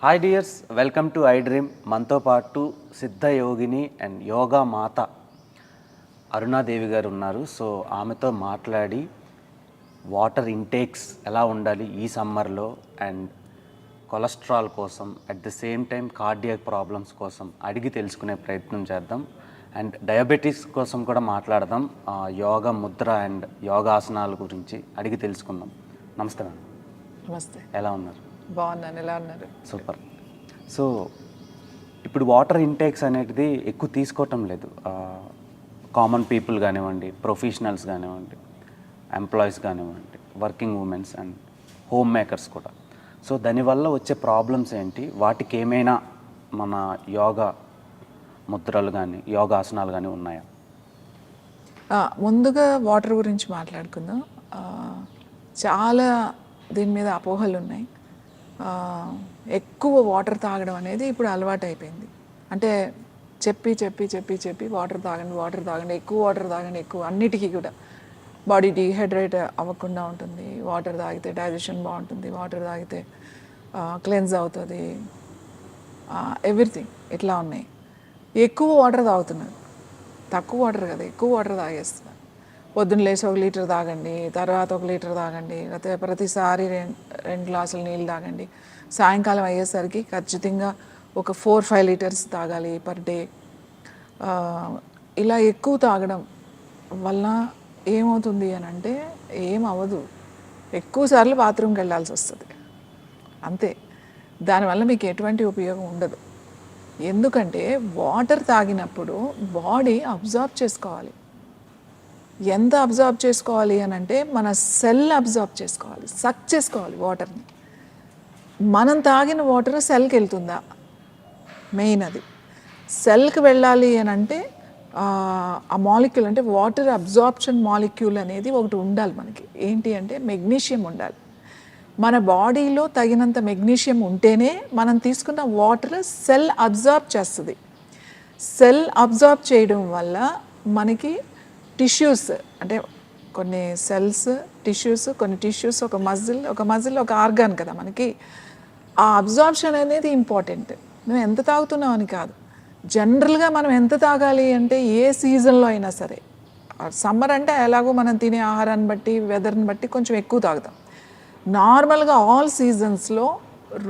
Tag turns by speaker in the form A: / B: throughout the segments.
A: Hi dears, welcome to I dream. మనతో పాటు సిద్ధ యోగిని అండ్ యోగా మాత అరుణాదేవి గారు ఉన్నారు. సో ఆమెతో మాట్లాడి వాటర్ ఇంటేక్స్ ఎలా ఉండాలి ఈ సమ్మర్లో అండ్ కొలెస్ట్రాల్ కోసం at the same time cardiac problems కోసం అడిగి తెలుసుకునే ప్రయత్నం చేద్దాం. అండ్ డయాబెటీస్ కోసం కూడా మాట్లాడదాం. యోగా ముద్ర అండ్ యోగాసనాల గురించి అడిగి తెలుసుకుందాం. నమస్తే మేడం.
B: నమస్తే.
A: ఎలా ఉన్నారు?
B: బాగున్నాను. ఎలా ఉన్నారు?
A: సూపర్. సో ఇప్పుడు వాటర్ ఇంటేక్స్ అనేది ఎక్కువ తీసుకోవటం లేదు. కామన్ పీపుల్ కానివ్వండి, ప్రొఫెషనల్స్ కానివ్వండి, ఎంప్లాయీస్ కానివ్వండి, working women's and home makers కూడా. సో దానివల్ల వచ్చే ప్రాబ్లమ్స్ ఏంటి, వాటికి ఏమైనా మన యోగా ముద్రలు కానీ యోగాసనాలు కానీ ఉన్నాయా?
B: ముందుగా వాటర్ గురించి మాట్లాడుకుందాం. చాలా దీని మీద అపోహలు ఉన్నాయి. ఎక్కువ వాటర్ తాగడం అనేది ఇప్పుడు అలవాటు అయిపోయింది. అంటే చెప్పి చెప్పి చెప్పి చెప్పి వాటర్ తాగండి, ఎక్కువ వాటర్ తాగండి, ఎక్కువ అన్నిటికీ కూడా బాడీ డీహైడ్రేట్ అవ్వకుండా ఉంటుంది. వాటర్ తాగితే డైజెషన్ బాగుంటుంది, వాటర్ తాగితే క్లెన్స్ అవుతుంది, ఎవ్రీథింగ్ ఇట్లా ఉన్నాయి. ఎక్కువ వాటర్ తాగుతున్నారు, తక్కువ వాటర్ కదా, ఎక్కువ వాటర్ తాగేస్తున్నారు. పొద్దున్న లేచి 1 లీటర్ తాగండి, తర్వాత 1 లీటర్ తాగండి, లేకపోతే ప్రతిసారి 2 గ్లాసులు నీళ్ళు తాగండి. సాయంకాలం అయ్యేసరికి ఖచ్చితంగా ఒక 4-5 లీటర్స్ తాగాలి పర్ డే. ఇలా ఎక్కువ తాగడం వల్ల ఏమవుతుంది అని అంటే ఏం అవ్వదు. ఎక్కువసార్లు బాత్రూమ్కి వెళ్ళాల్సి వస్తుంది అంతే. దానివల్ల మీకు ఎటువంటి ఉపయోగం ఉండదు. ఎందుకంటే వాటర్ తాగినప్పుడు బాడీ అబ్జార్బ్ చేసుకోవాలి. ఎంత అబ్జార్బ్ చేసుకోవాలి అని అంటే మన సెల్ అబ్జార్బ్ చేసుకోవాలి, సక్ చేసుకోవాలి వాటర్ని. మనం తాగిన వాటర్ సెల్కి వెళ్తుందా? మెయిన్ అది. సెల్కి వెళ్ళాలి అని అంటే ఆ మాలిక్యూల్, అంటే వాటర్ అబ్జార్ప్షన్ మాలిక్యూల్ అనేది ఒకటి ఉండాలి మనకి. ఏంటి అంటే మెగ్నీషియం ఉండాలి. మన బాడీలో తగినంత మెగ్నీషియం ఉంటేనే మనం తీసుకున్న వాటర్ సెల్ అబ్జార్బ్ చేస్తుంది. సెల్ అబ్జార్బ్ చేయడం వల్ల మనకి టిష్యూస్, అంటే కొన్ని సెల్స్ టిష్యూస్, కొన్ని టిష్యూస్, ఒక మజిల్ ఒక ఆర్గాన్ కదా మనకి. ఆ అబ్జార్ప్షన్ అనేది ఇంపార్టెంట్. నువ్వు ఎంత తాగుతున్నావు అని కాదు, జనరల్గా మనం ఎంత తాగాలి అంటే ఏ సీజన్లో అయినా సరే. సమ్మర్ అంటే ఎలాగో మనం తినే ఆహారాన్ని బట్టి, వెదర్ని బట్టి కొంచెం ఎక్కువ తాగుతాం. నార్మల్గా ఆల్ సీజన్స్లో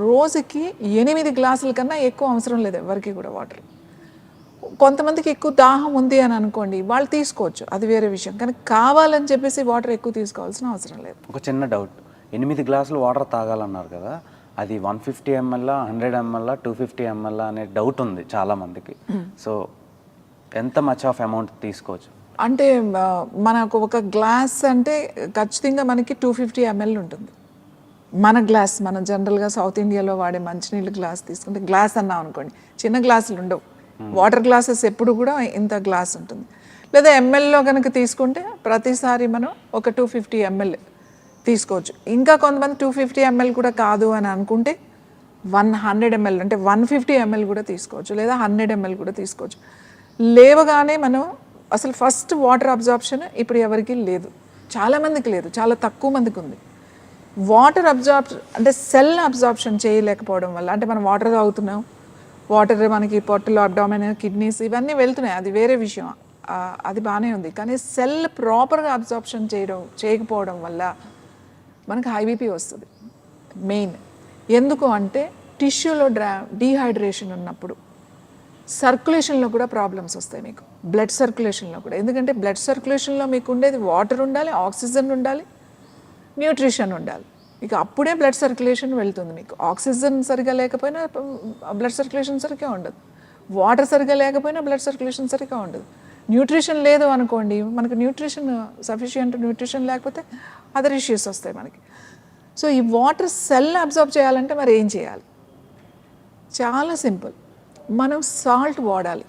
B: రోజుకి 8 గ్లాసుల కన్నా ఎక్కువ అవసరం లేదు ఎవరికి కూడా వాటర్. కొంతమందికి ఎక్కువ దాహం ఉంది అని అనుకోండి, వాళ్ళు తీసుకోవచ్చు, అది వేరే విషయం. కానీ కావాలని చెప్పేసి వాటర్ ఎక్కువ తీసుకోవాల్సిన అవసరం లేదు.
A: ఒక చిన్న డౌట్, 8 గ్లాసులు వాటర్ తాగాలన్నారు కదా, అది 150 ml, 100 ml, 250 ml అనే డౌట్ ఉంది చాలామందికి. సో ఎంత మచ్ ఆఫ్ అమౌంట్ తీసుకోవచ్చు?
B: అంటే మనకు ఒక గ్లాస్ అంటే ఖచ్చితంగా మనకి 250 ml ఉంటుంది. మన గ్లాస్, మనం జనరల్గా సౌత్ ఇండియాలో వాడే మంచినీళ్ళు గ్లాస్ తీసుకుంటే, గ్లాస్ అన్నాం అనుకోండి, చిన్న గ్లాసులు ఉండవు. వాటర్ గ్లాసెస్ ఎప్పుడు కూడా ఇంత గ్లాస్ ఉంటుంది. లేదా ఎంఎల్లో కనుక తీసుకుంటే ప్రతిసారి మనం ఒక 250 ml తీసుకోవచ్చు. ఇంకా కొంతమంది 250 ml కూడా కాదు అని అనుకుంటే 100 ml, అంటే 150 ml కూడా తీసుకోవచ్చు, లేదా 100 ml కూడా తీసుకోవచ్చు. లేవగానే మనం అసలు ఫస్ట్ వాటర్ అబ్జార్ప్షన్ ఇప్పుడు ఎవరికి లేదు, చాలామందికి లేదు, చాలా తక్కువ మందికి ఉంది. వాటర్ అంటే సెల్ అబ్జార్ప్షన్ చేయలేకపోవడం వల్ల, అంటే మనం వాటర్ తాగుతున్నాం, వాటర్ మనకి పొట్టలో, అబ్డామిన్, కిడ్నీస్ ఇవన్నీ వెళ్తున్నాయి, అది వేరే విషయం, అది బాగానే ఉంది. కానీ సెల్ ప్రాపర్గా అబ్జార్ప్షన్ చేయకపోవడం వల్ల మనకి హై బీపీ వస్తుంది మెయిన్. ఎందుకు అంటే టిష్యూలో డీహైడ్రేషన్ ఉన్నప్పుడు సర్క్యులేషన్లో కూడా ప్రాబ్లమ్స్ వస్తాయి మీకు, బ్లడ్ సర్క్యులేషన్లో కూడా. ఎందుకంటే బ్లడ్ సర్క్యులేషన్లో మీకు ఉండేది వాటర్ ఉండాలి, ఆక్సిజన్ ఉండాలి, న్యూట్రిషన్ ఉండాలి. ఇక అప్పుడే బ్లడ్ సర్క్యులేషన్ వెళ్తుంది మీకు. ఆక్సిజన్ సరిగా లేకపోయినా బ్లడ్ సర్క్యులేషన్ సరిగ్గా ఉండదు, వాటర్ సరిగ్గా లేకపోయినా బ్లడ్ సర్క్యులేషన్ సరిగ్గా ఉండదు. న్యూట్రిషన్ లేదు అనుకోండి, మనకు సఫిషియంట్ న్యూట్రిషన్ లేకపోతే అదర్ ఇష్యూస్ వస్తాయి మనకి. సో ఈ వాటర్ సెల్ అబ్జార్బ్ చేయాలంటే మరి ఏం చేయాలి? చాలా సింపుల్, మనం సాల్ట్ వాడాలి.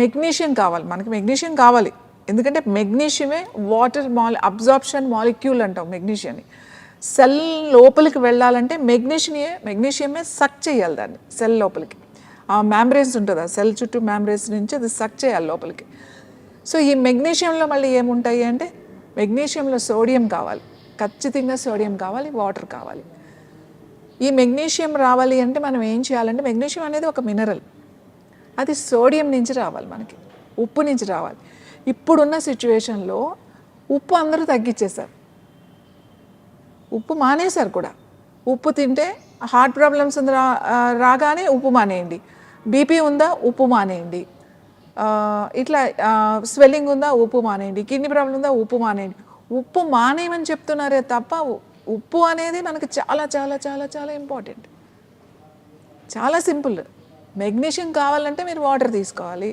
B: మెగ్నీషియం కావాలి, మనకి మెగ్నీషియం కావాలి. ఎందుకంటే మెగ్నీషియమే వాటర్ అబ్జార్ప్షన్ మాలిక్యూల్ అంటాం మెగ్నీషియాన్ని. సెల్ లోపలికి వెళ్ళాలంటే మెగ్నీషియమే సక్ చేయాలి దాన్ని సెల్ లోపలికి. ఆ మ్యాంబ్రేన్స్ ఉంటుంది, ఆ సెల్ చుట్టూ మ్యాంబ్రేన్స్ నుంచి అది సక్ చేయాలి లోపలికి. సో ఈ మెగ్నీషియంలో మళ్ళీ ఏముంటాయి అంటే, మెగ్నీషియంలో సోడియం కావాలి, ఖచ్చితంగా సోడియం కావాలి, వాటర్ కావాలి. ఈ మెగ్నీషియం రావాలి అంటే మనం ఏం చేయాలంటే, మెగ్నీషియం అనేది ఒక మినరల్, అది సోడియం నుంచి రావాలి, మనకి ఉప్పు నుంచి రావాలి. ఇప్పుడున్న సిచ్యువేషన్లో ఉప్పు అందరూ తగ్గించేశారు, ఉప్పు మానేశారు కూడా. ఉప్పు తింటే హార్ట్ ప్రాబ్లమ్స్ రాగానే ఉప్పు మానేయండి, బీపీ ఉందా ఉప్పు మానేయండి, ఇట్లా స్వెల్లింగ్ ఉందా ఉప్పు మానేయండి, కిడ్నీ ప్రాబ్లం ఉందా ఉప్పు మానేయండి. ఉప్పు మానేయమని చెప్తున్నారే తప్ప ఉప్పు అనేది మనకి చాలా చాలా చాలా చాలా ఇంపార్టెంట్. చాలా సింపుల్. మెగ్నీషియం కావాలంటే మీరు వాటర్ తీసుకోవాలి,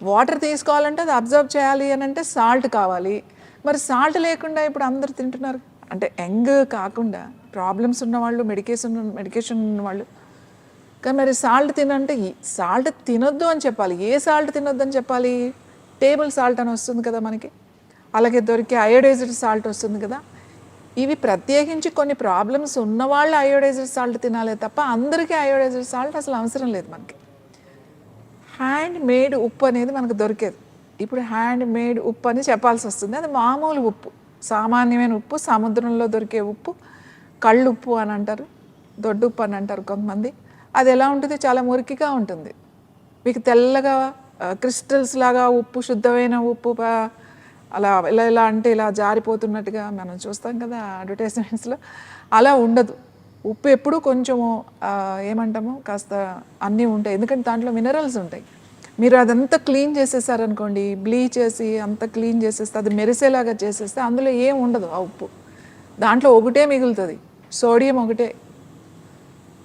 B: వాటర్ తీసుకోవాలంటే అది అబ్జర్వ్ చేయాలి అని అంటే సాల్ట్ కావాలి. మరి సాల్ట్ లేకుండా ఇప్పుడు అందరు తింటున్నారు, అంటే యంగ్ కాకుండా ప్రాబ్లమ్స్ ఉన్నవాళ్ళు, మెడికేషన్ ఉన్నవాళ్ళు. కానీ మరి సాల్ట్ తినంటే సాల్ట్ తినొద్దు అని చెప్పాలి. ఏ సాల్ట్ తినొద్దు అని చెప్పాలి? టేబుల్ సాల్ట్ అని వస్తుంది కదా మనకి, అలాగే దొరికే అయోడైజ్డ్ సాల్ట్ వస్తుంది కదా. ఇవి ప్రత్యేకించి కొన్ని ప్రాబ్లమ్స్ ఉన్నవాళ్ళు అయోడైజ్డ్ సాల్ట్ తినాలే తప్ప అందరికీ అయోడైజ్డ్ సాల్ట్ అసలు అవసరం లేదు మనకి. హ్యాండ్ మేడ్ ఉప్పు అనేది మనకు దొరికేది. ఇప్పుడు హ్యాండ్ మేడ్ ఉప్పు అని చెప్పాల్సి వస్తుంది. అది మామూలు ఉప్పు, సామాన్యమైన ఉప్పు, సముద్రంలో దొరికే ఉప్పు, కళ్ళు ఉప్పు అని అంటారు, దొడ్డు ఉప్పు అని అంటారు కొంతమంది. అది ఎలా ఉంటుంది? చాలా మురికిగా ఉంటుంది, మీకు తెల్లగా క్రిస్టల్స్ లాగా ఉప్పు, శుద్ధమైన ఉప్పు అలా ఇలా ఇలా అంటే ఇలా జారిపోతున్నట్టుగా మనం చూస్తాం కదా అడ్వర్టైజ్మెంట్స్లో. అలా ఉండదు ఉప్పు. ఎప్పుడు కొంచెము ఏమంటాము, కాస్త అన్నీ ఉంటాయి, ఎందుకంటే దాంట్లో మినరల్స్ ఉంటాయి. మీరు అదంతా క్లీన్ చేసేసారనుకోండి, బ్లీచ్ చేసి అంతా క్లీన్ చేసేస్తే, అది మెరిసేలాగా చేసేస్తే అందులో ఏం ఉండదు ఆ ఉప్పు. దాంట్లో ఒకటే మిగులుతుంది, సోడియం ఒకటే,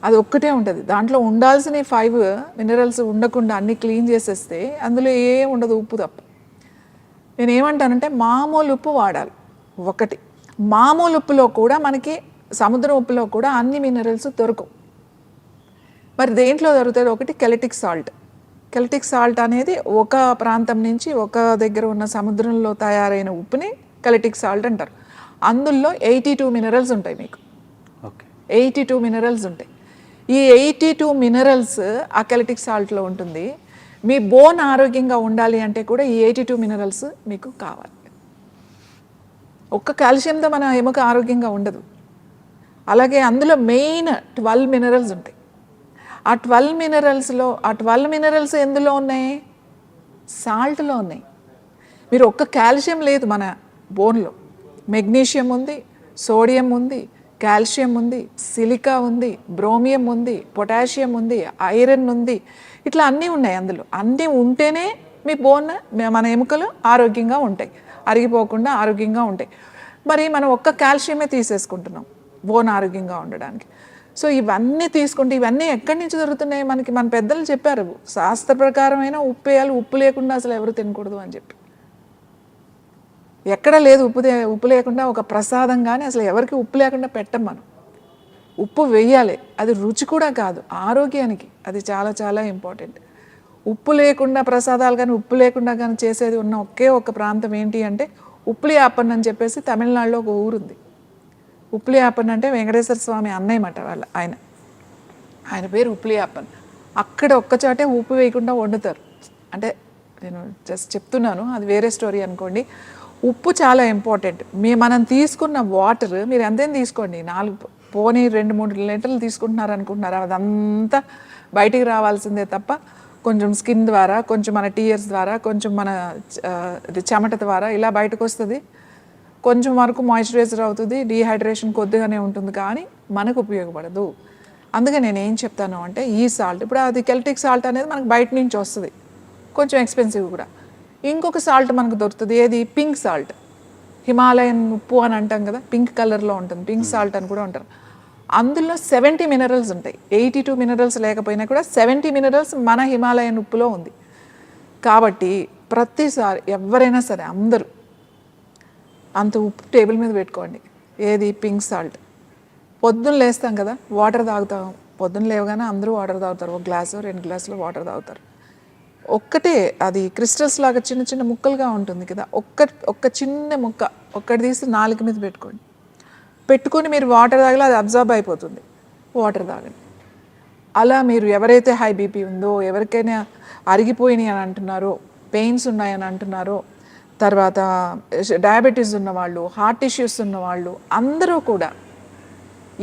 B: అది ఒక్కటే ఉంటుంది. దాంట్లో ఉండాల్సిన 5 మినరల్స్ ఉండకుండా అన్నీ క్లీన్ చేసేస్తే అందులో ఏం ఉండదు, ఉప్పు తప్ప. నేను ఏమంటానంటే మామూలు ఉప్పు వాడాలి ఒకటి. మామూలు ఉప్పులో కూడా మనకి, సముద్రం ఉప్పులో కూడా అన్ని మినరల్స్ దొరకవు. మరి దేంట్లో దొరుకుతుంది? ఒకటి కెలటిక్ సాల్ట్. కెలటిక్ సాల్ట్ అనేది ఒక ప్రాంతం నుంచి, ఒక దగ్గర ఉన్న సముద్రంలో తయారైన ఉప్పుని కెలటిక్ సాల్ట్ అంటారు. అందులో 82 మినరల్స్ ఉంటాయి మీకు.
A: ఓకే,
B: 82 మినరల్స్ ఉంటాయి. ఈ 82 మినరల్స్ ఆ కెలటిక్ సాల్ట్లో ఉంటుంది. మీ బోన్ ఆరోగ్యంగా ఉండాలి అంటే కూడా ఈ 82 మినరల్స్ మీకు కావాలి. ఒక్క కాల్షియంతో మన ఎముక ఆరోగ్యంగా ఉండదు. అలాగే అందులో మెయిన్ 12 మినరల్స్ ఉంటాయి. ఆ 12 మినరల్స్లో, ఆ 12 మినరల్స్ ఎందులో ఉన్నాయి? సాల్ట్లో ఉన్నాయి. మీరు ఒక్క కాల్షియం లేదు మన బోన్లో. మెగ్నీషియం ఉంది, సోడియం ఉంది, కాల్షియం ఉంది, సిలికా ఉంది, బ్రోమియం ఉంది, పొటాషియం ఉంది, ఐరన్ ఉంది, ఇట్లా అన్నీ ఉన్నాయి. అందులో అన్నీ ఉంటేనే మీ బోన్, మన ఎముకలు ఆరోగ్యంగా ఉంటాయి, అరిగిపోకుండా ఆరోగ్యంగా ఉంటాయి. మరి మనం ఒక్క కాల్షియమే తీసేసుకుంటున్నాం బోన్ ఆరోగ్యంగా ఉండడానికి. సో ఇవన్నీ తీసుకుంటే, ఇవన్నీ ఎక్కడి నుంచి దొరుకుతున్నాయి మనకి? మన పెద్దలు చెప్పారు, శాస్త్ర ప్రకారమైన ఉప్పు వేయాలి, ఉప్పు లేకుండా అసలు ఎవరు తినకూడదు అని చెప్పి. ఎక్కడ లేదు ఉప్పు లేకుండా ఒక ప్రసాదం కానీ అసలు ఎవరికి ఉప్పు లేకుండా పెట్టం మనం. ఉప్పు వేయాలి, అది రుచి కూడా కాదు, ఆరోగ్యానికి అది చాలా చాలా ఇంపార్టెంట్. ఉప్పు లేకుండా ప్రసాదాలు కానీ, ఉప్పు లేకుండా కానీ చేసేది ఉన్న ఒకే ఒక ప్రాంతం ఏంటి అంటే ఉప్లియాపన్ అని చెప్పేసి తమిళనాడులో ఒక ఊరుంది. ఉప్లియాపన్ అంటే వెంకటేశ్వర స్వామి అన్నయ్యమాట ఆయన పేరు ఉప్లియాపన్. అక్కడ ఒక్కచోటే ఉప్పు వేయకుండా వండుతారు. అంటే నేను జస్ట్ చెప్తున్నాను, అది వేరే స్టోరీ అనుకోండి. ఉప్పు చాలా ఇంపార్టెంట్. మనం తీసుకున్న వాటర్ మీరు ఎంతైనా తీసుకోండి, 2-3 లీటర్లు తీసుకుంటున్నారు అనుకుంటున్నారు, అదంతా బయటికి రావాల్సిందే తప్ప కొంచెం స్కిన్ ద్వారా, కొంచెం మన టీయర్స్ ద్వారా, కొంచెం మన చెమట ద్వారా ఇలా బయటకు వస్తుంది. కొంచెం వరకు మాయిశ్చరైజర్ అవుతుంది, డీహైడ్రేషన్ కొద్దిగానే ఉంటుంది, కానీ మనకు ఉపయోగపడదు. అందుకే నేను ఏం చెప్తాను అంటే, ఈ సాల్ట్, ఇప్పుడు అది కెల్టిక్ సాల్ట్ అనేది మనకు బయట నుంచి వస్తుంది, కొంచెం ఎక్స్పెన్సివ్ కూడా. ఇంకొక సాల్ట్ మనకు దొరుకుతుంది, ఏది? Pink salt. హిమాలయన్ ఉప్పు అని అంటాం కదా, పింక్ కలర్లో ఉంటుంది, పింక్ సాల్ట్ అని కూడా అంటారు. అందులో 70 మినరల్స్ ఉంటాయి. 82 మినరల్స్ లేకపోయినా కూడా 70 మినరల్స్ మన హిమాలయన్ ఉప్పులో ఉంది. కాబట్టి ప్రతిసారి ఎవరైనా సరే అందరూ అంత ఉప్పు టేబుల్ మీద పెట్టుకోండి. ఏది? Pink salt. పొద్దున్న లేస్తాం కదా, వాటర్ తాగుతాం. పొద్దున్న లేవగానే అందరూ వాటర్ తాగుతారు, 1 గ్లాసు 2 గ్లాసులు వాటర్ తాగుతారు. ఒక్కటే అది క్రిస్టల్స్ లాగా చిన్న చిన్న ముక్కలుగా ఉంటుంది కదా, ఒక్క చిన్న ముక్క ఒక్కటి తీసి నాలుక మీద పెట్టుకొని మీరు వాటర్ తాగితే అది అబ్జర్బ్ అయిపోతుంది, వాటర్ తాగండి. అలా మీరు ఎవరైతే హై బీపీ ఉందో, ఎవరికైనా అరిగిపోయినాయి అని అంటున్నారో, పెయిన్స్ ఉన్నాయని అంటున్నారో, తర్వాత డయాబెటీస్ ఉన్నవాళ్ళు, హార్ట్ ఇష్యూస్ ఉన్నవాళ్ళు అందరూ కూడా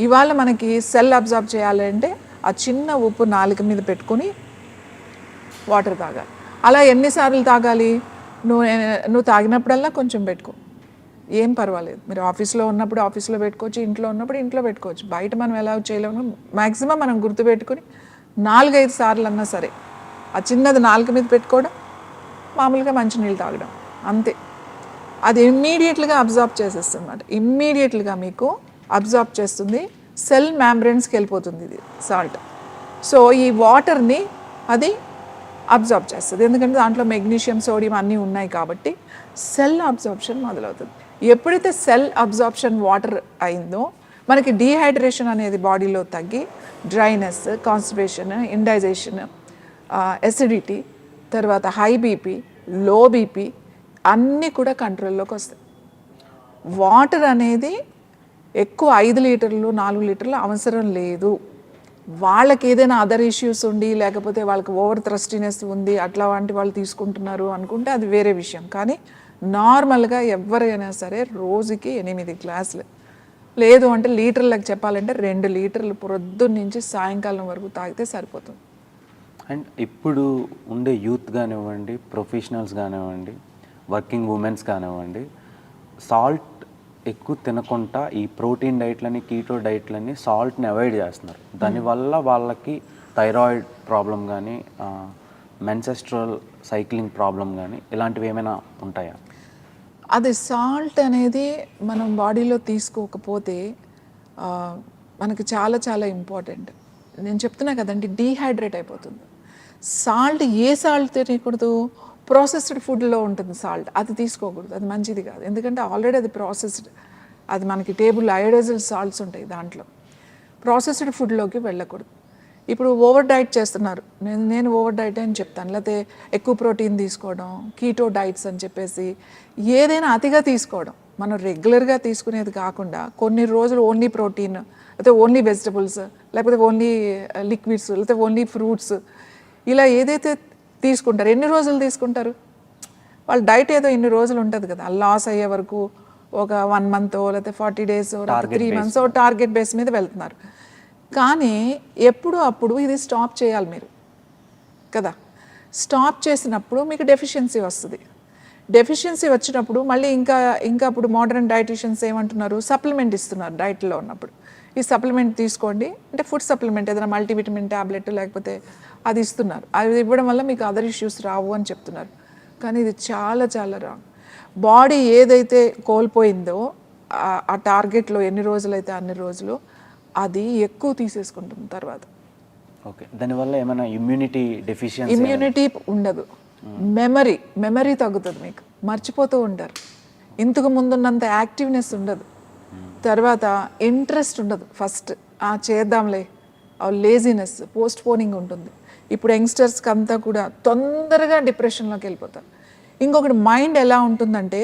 B: ఇవాళ మనకి సెల్ అబ్జార్బ్ చేయాలంటే ఆ చిన్న ఉప్పు నాలుక మీద పెట్టుకొని వాటర్ తాగాలి. అలా ఎన్నిసార్లు తాగాలి? నువ్వు తాగినప్పుడల్లా కొంచెం పెట్టుకో, ఏం పర్వాలేదు. మీరు ఆఫీస్లో ఉన్నప్పుడు ఆఫీస్లో పెట్టుకోవచ్చు, ఇంట్లో ఉన్నప్పుడు ఇంట్లో పెట్టుకోవచ్చు. బయట మనం ఎలా చేయలేము. మ్యాక్సిమం మనం గుర్తుపెట్టుకుని 4-5 సార్లు అన్నా సరే ఆ చిన్నది నాలుక మీద పెట్టుకోవడం, మామూలుగా మంచినీళ్ళు తాగడం, అంతే. అది ఇమ్మీడియట్గా అబ్జార్బ్ చేసేస్తుంది అన్నమాట. ఇమ్మీడియట్గా మీకు అబ్జార్బ్ చేస్తుంది, సెల్ మ్యాంబ్రెన్స్కి వెళ్ళిపోతుంది ఇది సాల్ట్. సో ఈ వాటర్ని అది అబ్జార్బ్ చేస్తుంది, ఎందుకంటే దాంట్లో మెగ్నీషియం, సోడియం అన్నీ ఉన్నాయి కాబట్టి సెల్ అబ్జార్ప్షన్ మొదలవుతుంది. ఎప్పుడైతే సెల్ అబ్జార్ప్షన్ వాటర్ అయిందో మనకి డీహైడ్రేషన్ అనేది బాడీలో తగ్గి డ్రైనెస్, కాన్స్టిపేషన్, ఇండైజేషన్, ఎసిడిటీ, తర్వాత హై బీపీ, లో బీపీ అన్నీ కూడా కంట్రోల్లోకి వస్తాయి. వాటర్ అనేది ఎక్కువ 5 లీటర్లు 4 లీటర్లు అవసరం లేదు. వాళ్ళకి ఏదైనా అదర్ ఇష్యూస్ ఉండి, లేకపోతే వాళ్ళకి ఓవర్ థ్రస్టీనెస్ ఉంది, అట్లా వంటి వాళ్ళు తీసుకుంటున్నారు అనుకుంటే అది వేరే విషయం. కానీ నార్మల్గా ఎవరైనా సరే రోజుకి 8 గ్లాసులు, లేదు అంటే లీటర్లకు చెప్పాలంటే 2 లీటర్లు పొద్దున్న నుంచి సాయంకాలం వరకు తాగితే సరిపోతుంది.
A: అండ్ ఇప్పుడు ఉండే యూత్ కానివ్వండి, ప్రొఫెషనల్స్ కానివ్వండి, వర్కింగ్ ఉమెన్స్ కానివ్వండి, సాల్ట్ ఎక్కువ తినకుండా ఈ ప్రోటీన్ డైట్లని, కీటో డైట్లని సాల్ట్ని అవాయిడ్ చేస్తున్నారు. దానివల్ల వాళ్ళకి థైరాయిడ్ ప్రాబ్లం కానీ, మెన్సెస్ట్రల్ సైక్లింగ్ ప్రాబ్లం కానీ ఇలాంటివి ఏమైనా ఉంటాయా?
B: అది సాల్ట్ అనేది మనం బాడీలో తీసుకోకపోతే మనకి చాలా చాలా ఇంపార్టెంట్. నేను చెప్తున్నా కదండి, డీహైడ్రేట్ అయిపోతుంది. సాల్ట్ ఏ సాల్ట్ తినకూడదు? ప్రాసెస్డ్ ఫుడ్లో ఉంటుంది సాల్ట్, అది తీసుకోకూడదు, అది మంచిది కాదు. ఎందుకంటే ఆల్రెడీ అది ప్రాసెస్డ్, అది మనకి టేబుల్ అయోడైజ్డ్ సాల్ట్స్ ఉంటాయి దాంట్లో. ప్రాసెస్డ్ ఫుడ్లోకి వెళ్ళకూడదు. ఇప్పుడు ఓవర్ డైట్ చేస్తున్నారు, నేను ఓవర్ డైట్ అని చెప్తాను, లేకపోతే ఎక్కువ ప్రోటీన్ తీసుకోవడం, కీటో డైట్స్ అని చెప్పేసి ఏదైనా అతిగా తీసుకోవడం. మనం రెగ్యులర్గా తీసుకునేది కాకుండా కొన్ని రోజులు ఓన్లీ ప్రోటీన్, లేకపోతే ఓన్లీ వెజిటబుల్స్, లేకపోతే ఓన్లీ లిక్విడ్స్, లేకపోతే ఓన్లీ ఫ్రూట్స్, ఇలా ఏదైతే తీసుకుంటారు, ఎన్ని రోజులు తీసుకుంటారు? వాళ్ళ డైట్ ఏదో ఇన్ని రోజులు ఉంటుంది కదా, లాస్ అయ్యే వరకు ఒక 1 month లేకపోతే 40 days, 3 months టార్గెట్ బేస్ మీద వెళ్తున్నారు. కానీ ఎప్పుడు అప్పుడు ఇది స్టాప్ చేయాలి మీరు కదా. స్టాప్ చేసినప్పుడు మీకు డెఫిషియన్సీ వస్తుంది. డెఫిషియన్సీ వచ్చినప్పుడు మళ్ళీ ఇంకా అప్పుడు మోడర్న్ డైటీషియన్స్ ఏమంటున్నారు, సప్లిమెంట్ ఇస్తున్నారు డైట్లో ఉన్నప్పుడు. ఈ సప్లిమెంట్ తీసుకోండి అంటే ఫుడ్ సప్లిమెంట్, ఏదైనా మల్టీవిటమిన్ ట్యాబ్లెట్ లేకపోతే అది ఇస్తున్నారు. అది ఇవ్వడం వల్ల మీకు అదర్ ఇష్యూస్ రావు అని చెప్తున్నారు. కానీ ఇది చాలా చాలా రాంగ్. బాడీ ఏదైతే కోల్పోయిందో ఆ టార్గెట్లో ఎన్ని రోజులైతే అన్ని రోజులు అది ఎక్కువ తీసేసుకుంటుంది తర్వాత.
A: ఓకే, దానివల్ల ఏమైనా ఇమ్యూనిటీ
B: ఉండదు. మెమరీ తగ్గుతుంది, మీకు మర్చిపోతూ ఉంటారు. ఇంతకు ముందున్నంత యాక్టివ్నెస్ ఉండదు. తర్వాత ఇంట్రెస్ట్ ఉండదు. ఫస్ట్ చేద్దాంలే, లేజినెస్, పోస్ట్ పోనింగ్ ఉంటుంది. ఇప్పుడు యంగ్స్టర్స్కి అంతా కూడా తొందరగా డిప్రెషన్లోకి వెళ్ళిపోతారు. ఇంకొకటి మైండ్ ఎలా ఉంటుందంటే,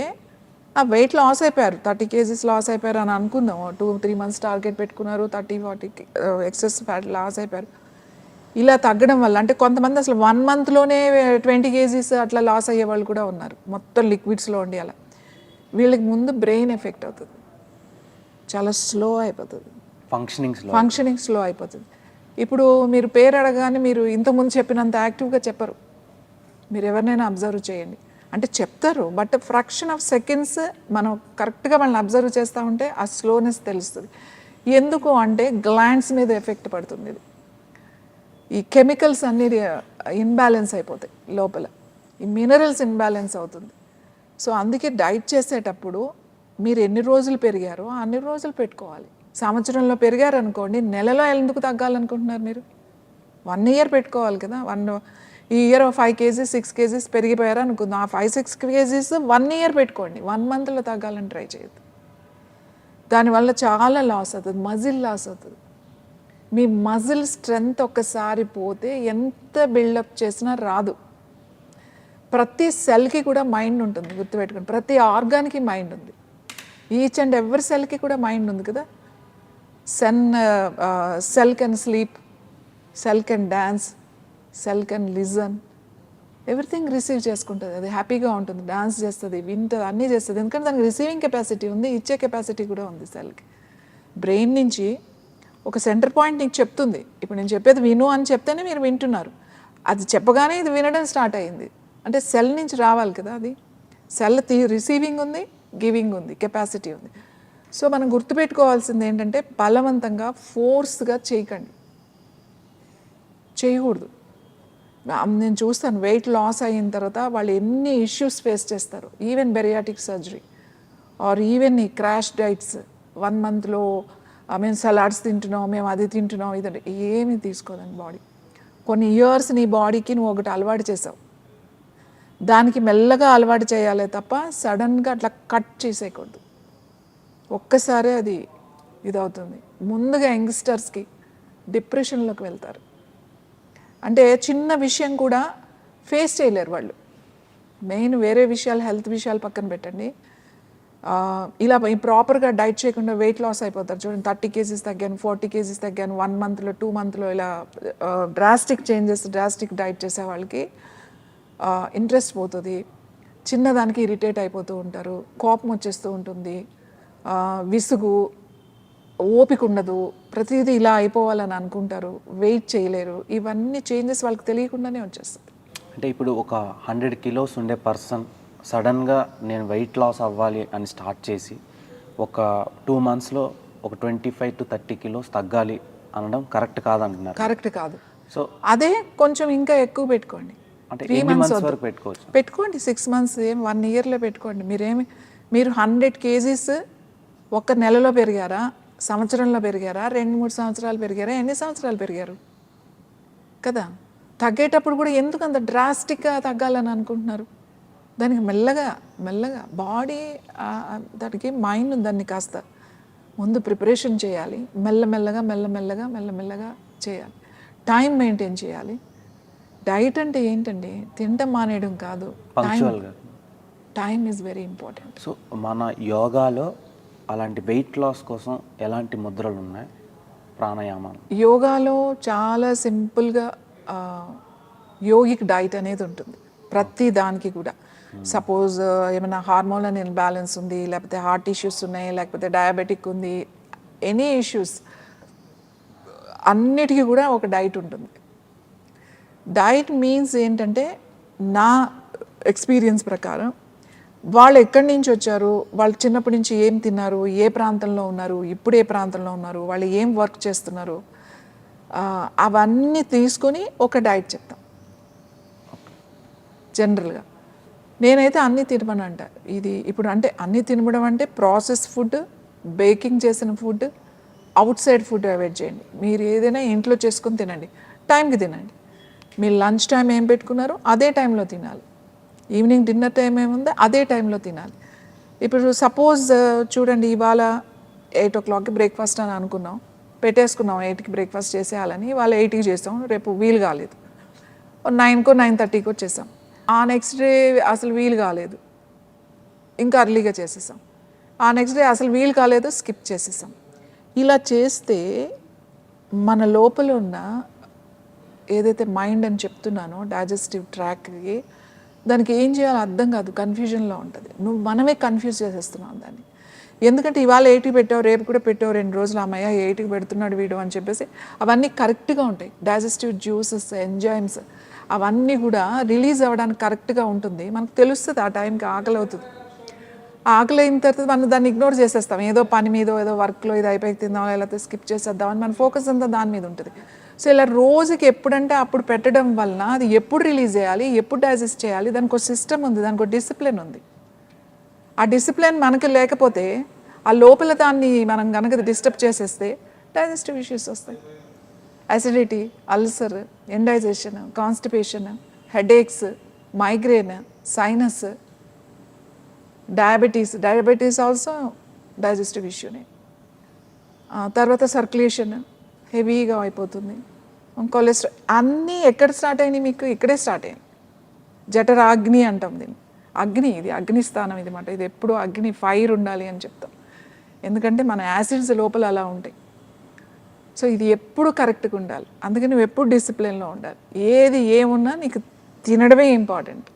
B: వెయిట్ లాస్ అయిపోయారు, 30 kgs లాస్ అయిపోయారు అని అనుకుందాం, 2-3 months టార్గెట్ పెట్టుకున్నారు, 30-40 ఎక్సెస్ ఫ్యాట్ లాస్ అయిపోయారు. ఇలా తగ్గడం వల్ల అంటే కొంతమంది అసలు 1 monthలోనే 20 kgs అట్లా లాస్ అయ్యే వాళ్ళు కూడా ఉన్నారు, మొత్తం లిక్విడ్స్లో ఉండి. అలా వీళ్ళకి ముందు బ్రెయిన్ ఎఫెక్ట్ అవుతుంది, చాలా స్లో అయిపోతుంది, ఫంక్షనింగ్ స్లో అయిపోతుంది. ఇప్పుడు మీరు పేరు అడగానే మీరు ఇంతకుముందు చెప్పినంత యాక్టివ్గా చెప్పరు. మీరు ఎవరినైనా అబ్జర్వ్ చేయండి, అంటే చెప్తారు, బట్ ఫ్రాక్షన్ ఆఫ్ సెకండ్స్ మనం కరెక్ట్గా వాళ్ళని అబ్జర్వ్ చేస్తూ ఉంటే ఆ స్లోనెస్ తెలుస్తుంది. ఎందుకు అంటే గ్లాండ్స్ మీద ఎఫెక్ట్ పడుతుంది. ఇది ఈ కెమికల్స్ అన్నీ ఇన్బ్యాలెన్స్ అయిపోతాయి లోపల, ఈ మినరల్స్ ఇన్బ్యాలెన్స్ అవుతుంది. సో అందుకే డైట్ చేసేటప్పుడు మీరు ఎన్ని రోజులు పెరిగారో అన్ని రోజులు పెట్టుకోవాలి. సంవత్సరంలో పెరిగారు అనుకోండి, నెలలో ఎందుకు తగ్గాలనుకుంటున్నారు మీరు? 1 year పెట్టుకోవాలి కదా. ఈ ఇయర్ 5 kgs 6 kgs పెరిగిపోయారు అనుకుందాం, ఆ 5-6 kgs 1 year పెట్టుకోండి. 1 monthలో తగ్గాలని ట్రై చేయొద్దు. దానివల్ల చాలా లాస్ అవుతుంది, మజిల్ లాస్ అవుతుంది. మీ మజిల్ స్ట్రెంగ్త్ ఒక్కసారి పోతే ఎంత బిల్డప్ చేసినా రాదు. ప్రతి సెల్కి కూడా మైండ్ ఉంటుంది, గుర్తుపెట్టుకోండి. ప్రతి ఆర్గాన్కి మైండ్ ఉంది. ఈచ్ అండ్ ఎవ్రీ సెల్కి కూడా మైండ్ ఉంది కదా. Cell can sleep, cell can dance, cell can listen, everything receive చేసుకుంటుంది. అది హ్యాపీగా ఉంటుంది, డాన్స్ చేస్తుంది, వింటుంది, అన్నీ చేస్తుంది. ఎందుకంటే దానికి రిసీవింగ్ కెపాసిటీ ఉంది, ఇచ్చే కెపాసిటీ కూడా ఉంది సెల్కి. బ్రెయిన్ నుంచి ఒక సెంటర్ పాయింట్ నీకు చెప్తుంది. ఇప్పుడు నేను చెప్పేది విను అని చెప్తేనే మీరు వింటున్నారు. అది చెప్పగానే ఇది వినడం స్టార్ట్ అయ్యింది. అంటే సెల్ నుంచి రావాలి కదా అది. సెల్ రిసీవింగ్ ఉంది, గివింగ్ ఉంది, కెపాసిటీ ఉంది. సో మనం గుర్తుపెట్టుకోవాల్సింది ఏంటంటే బలవంతంగా ఫోర్స్గా చేయకూడదు. నేను చూస్తాను వెయిట్ లాస్ అయిన తర్వాత వాళ్ళు ఎన్ని ఇష్యూస్ ఫేస్ చేస్తారు. Even bariatric surgery or even ఈ క్రాష్ డైట్స్ 1 monthలో మేము సలాడ్స్ తింటున్నాం, మేము అది తింటున్నాం, ఇది ఏమీ తీసుకోదండి బాడీ. కొన్ని ఇయర్స్ నీ బాడీకి నువ్వు ఒకటి అలవాటు చేసావు, దానికి మెల్లగా అలవాటు చేయాలి తప్ప సడన్గా అట్లా కట్ చేసేయకూడదు. ఒక్కసారి అది ఇదవుతుంది. ముందుగా యంగ్స్టర్స్కి డిప్రెషన్లోకి వెళ్తారు. అంటే చిన్న విషయం కూడా ఫేస్ చేయలేరు వాళ్ళు. మెయిన్ వేరే విషయాలు, హెల్త్ విషయాలు పక్కన పెట్టండి, ఇలా ప్రాపర్గా డైట్ చేయకుండా వెయిట్ లాస్ అయిపోతారు. చూడండి 30 kgs తగ్గాను, 40 kgs తగ్గాను 1 monthలో 2 monthలో, ఇలా డ్రాస్టిక్ చేంజెస్, డ్రాస్టిక్ డైట్ చేసే వాళ్ళకి ఇంట్రెస్ట్ పోతుంది. చిన్నదానికి ఇరిటేట్ అయిపోతూ ఉంటారు, కోపం వచ్చేస్తూ ఉంటుంది, విసుగు, ఓపిక ఉండదు, ప్రతిదీ ఇలా అయిపోవాలని అనుకుంటారు, వెయిట్ చేయలేరు. ఇవన్నీ చేంజెస్ వాళ్ళకి తెలియకుండానే వచ్చేస్తుంది.
A: అంటే ఇప్పుడు ఒక 100 kilos ఉండే పర్సన్ సడన్గా నేను వెయిట్ లాస్ అవ్వాలి అని స్టార్ట్ చేసి ఒక 2 monthsలో ఒక 25 to 30 kilos తగ్గాలి అనడం కరెక్ట్ కాదంటున్నారు.
B: కరెక్ట్ కాదు.
A: సో
B: అదే కొంచెం ఇంకా ఎక్కువ పెట్టుకోండి.
A: అంటే 3 months వరకు
B: పెట్టుకోండి 6 months, 1 yearలో పెట్టుకోండి. మీరు 100 kgs 1 నెలలో పెరిగారా, సంవత్సరంలో పెరిగారా, 2-3 సంవత్సరాలు పెరిగారా, ఎన్ని సంవత్సరాలు పెరిగారు కదా. తగ్గేటప్పుడు కూడా ఎందుకు అంత డ్రాస్టిక్గా తగ్గాలని అనుకుంటున్నారు? దానికి మెల్లగా బాడీ, దానికి మైండ్ దాన్ని కాస్త ముందు ప్రిపరేషన్ చేయాలి. మెల్లమెల్లగా చేయాలి. టైం మెయింటైన్ చేయాలి. డైట్ అంటే ఏంటండి, తినటం మానేయడం కాదు, time is very important.
A: So మన యోగాలో అలాంటి వెయిట్ లాస్ కోసం ఎలాంటి ముద్రలు ఉన్నాయి, ప్రాణాయామాలు?
B: యోగాలో చాలా సింపుల్గా యోగిక్ డైట్ అనేది ఉంటుంది ప్రతి దానికి కూడా. సపోజ్ ఏమైనా హార్మోనల్ ఇన్బ్యాలెన్స్ ఉంది, లేకపోతే హార్ట్ ఇష్యూస్ ఉన్నాయి, లేకపోతే డయాబెటిక్ ఉంది, ఎనీ ఇష్యూస్ అన్నిటికీ కూడా ఒక డైట్ ఉంటుంది. డైట్ మీన్స్ ఏంటంటే, నా ఎక్స్పీరియన్స్ ప్రకారం వాళ్ళు ఎక్కడి నుంచి వచ్చారు, వాళ్ళు చిన్నప్పటి నుంచి ఏం తిన్నారు, ఏ ప్రాంతంలో ఉన్నారు, ఇప్పుడు ఏ ప్రాంతంలో ఉన్నారు, వాళ్ళు ఏం వర్క్ చేస్తున్నారు, అవన్నీ తీసుకొని ఒక డైట్ చెప్తాం. జనరల్గా నేనైతే అన్నీ తినమని అంట. ఇది ఇప్పుడు అంటే అన్నీ తినడం అంటే ప్రాసెస్ ఫుడ్, బేకింగ్ చేసిన food, out side food avoid చేయండి. మీరు ఏదైనా ఇంట్లో చేసుకొని తినండి, టైంకి తినండి. మీరు లంచ్ టైం ఏం పెట్టుకున్నారో అదే టైంలో తినాలి. ఈవినింగ్ డిన్నర్ టైం ఏముందో అదే టైంలో తినాలి. ఇప్పుడు సపోజ్ చూడండి, ఇవాళ 8 o'clockకి బ్రేక్ఫాస్ట్ అని అనుకున్నాం, పెట్టేసుకున్నాం 8కి బ్రేక్ఫాస్ట్ చేసేయాలని. ఇవాళ 8కి చేస్తాం, రేపు వీలు కాలేదు, 9కో 9:30కో వచ్చేసాం. ఆ నెక్స్ట్ డే అసలు వీలు కాలేదు, ఇంకా అర్లీగా చేసేసాం. ఆ నెక్స్ట్ డే అసలు వీలు కాలేదు, స్కిప్ చేసేసాం. ఇలా చేస్తే మన లోపల ఉన్న ఏదైతే మైండ్ అని చెప్తున్నానో డైజెస్టివ్ ట్రాక్కి, దానికి ఏం చేయాలో అర్థం కాదు, కన్ఫ్యూజన్లో ఉంటుంది. మనమే కన్ఫ్యూజ్ చేసేస్తున్నాం దాన్ని. ఎందుకంటే ఇవాళ 8కి పెట్టావు, రేపు కూడా పెట్టావు, 2 రోజులు అమ్మయ్య 8కి పెడుతున్నాడు వీడు అని చెప్పేసి అవన్నీ కరెక్ట్గా ఉంటాయి. డైజెస్టివ్ జ్యూసెస్, ఎంజైమ్స్ అవన్నీ కూడా రిలీజ్ అవ్వడానికి కరెక్ట్గా ఉంటుంది. మనకు తెలుస్తుంది ఆ టైంకి ఆకలి అవుతుంది. ఆకలి అయిన తర్వాత మనం దాన్ని ఇగ్నోర్ చేసేస్తాం. ఏదో పని మీద, ఏదో వర్క్లో ఇది అయిపోయి తిందాం, లేకపోతే స్కిప్ చేసేద్దామని మన ఫోకస్ అంతా దాని మీద ఉంటుంది. సో ఇలా రోజుకి ఎప్పుడంటే అప్పుడు పెట్టడం వలన అది ఎప్పుడు రిలీజ్ చేయాలి, ఎప్పుడు డైజెస్ట్ చేయాలి, దానికి ఒక సిస్టమ్ ఉంది, దానికి ఒక డిసిప్లిన్ ఉంది. ఆ డిసిప్లిన్ మనకి లేకపోతే, ఆ లోపల దాన్ని మనం కనుక డిస్టర్బ్ చేసేస్తే డైజెస్టివ్ ఇష్యూస్ వస్తాయి. Acidity, ulcer, indigestion, constipation, headaches, migraine, sinus, diabetes also digestive ఇష్యూనే. తర్వాత సర్క్యులేషన్ హెవీగా అయిపోతుంది, కొలెస్ట్రాల్, అన్నీ ఎక్కడ స్టార్ట్ అయినాయి మీకు? ఇక్కడే స్టార్ట్ అయ్యాయి. జఠరాగ్ని అంటాం దీన్ని. అగ్ని, ఇది అగ్నిస్థానం ఇది మాట. ఇది ఎప్పుడు అగ్ని, ఫైర్ ఉండాలి అని చెప్తాం. ఎందుకంటే మన యాసిడ్స్ లోపల అలా ఉంటాయి. సో ఇది ఎప్పుడు కరెక్ట్గా ఉండాలి. అందుకని నువ్వు ఎప్పుడు డిసిప్లిన్లో ఉండాలి. ఏది ఏమున్నా నీకు తినడమే ఇంపార్టెంట్.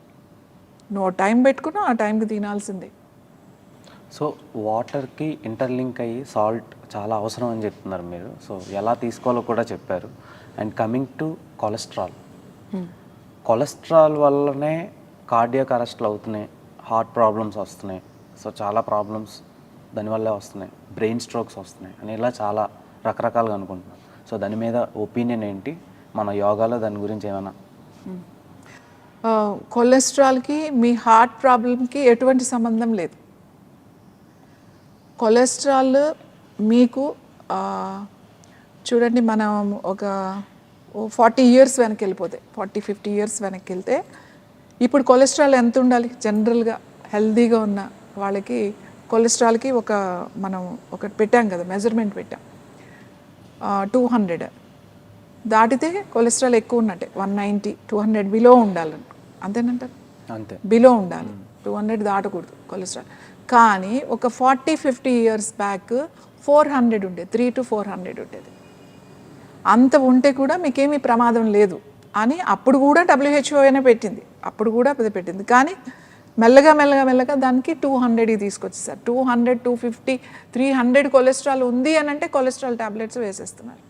B: నువ్వు టైం పెట్టుకున్నా ఆ టైంకి తినాల్సిందే.
A: సో వాటర్కి ఇంటర్లింక్ అయ్యి సాల్ట్ చాలా అవసరం అని చెప్తున్నారు మీరు. సో ఎలా తీసుకోవాలో కూడా చెప్పారు. And coming to cholesterol, cholesterol వల్లనే కార్డియాక్ అరెస్ట్లు అవుతున్నాయి, హార్ట్ ప్రాబ్లమ్స్ వస్తున్నాయి, సో చాలా ప్రాబ్లమ్స్ దానివల్లే వస్తున్నాయి, బ్రెయిన్ స్ట్రోక్స్ వస్తున్నాయి అని ఇలా చాలా రకరకాలుగా అనుకుంటున్నాను. సో దాని మీద ఒపీనియన్ ఏంటి, మన యోగాలో దాని గురించి ఏమైనా?
B: కొలెస్ట్రాల్కి మీ హార్ట్ ప్రాబ్లంకి ఎటువంటి సంబంధం లేదు. కొలెస్ట్రాల్ మీకు చూడండి, మనం ఒక 40 years వెనక్కి వెళ్ళిపోతే, 40-50 years వెనక్కి వెళ్తే ఇప్పుడు కొలెస్ట్రాల్ ఎంత ఉండాలి? జనరల్గా హెల్తీగా ఉన్న వాళ్ళకి కొలెస్ట్రాల్కి మనం ఒకటి పెట్టాం కదా, మెజర్మెంట్ పెట్టాం, 200 దాటితే కొలెస్ట్రాల్ ఎక్కువ ఉన్నట్టే. 190, 200 బిలో ఉండాలని, అంతేనంటారు?
A: అంతే,
B: బిలో ఉండాలి, 200 దాటకూడదు కొలెస్ట్రాల్. కానీ ఒక 40-50 years బ్యాక్ 400 ఉండేది, 3 to 400 ఉండేది. అంత ఉంటే కూడా మీకేమీ ప్రమాదం లేదు అని అప్పుడు కూడా WHO అయినా పెట్టింది, అప్పుడు కూడా అది పెట్టింది. కానీ మెల్లగా దానికి 200కి తీసుకొచ్చేసారు. 200, 250, 300 కొలెస్ట్రాల్ ఉంది అని అంటే కొలెస్ట్రాల్ ట్యాబ్లెట్స్ వేసేస్తున్నారు.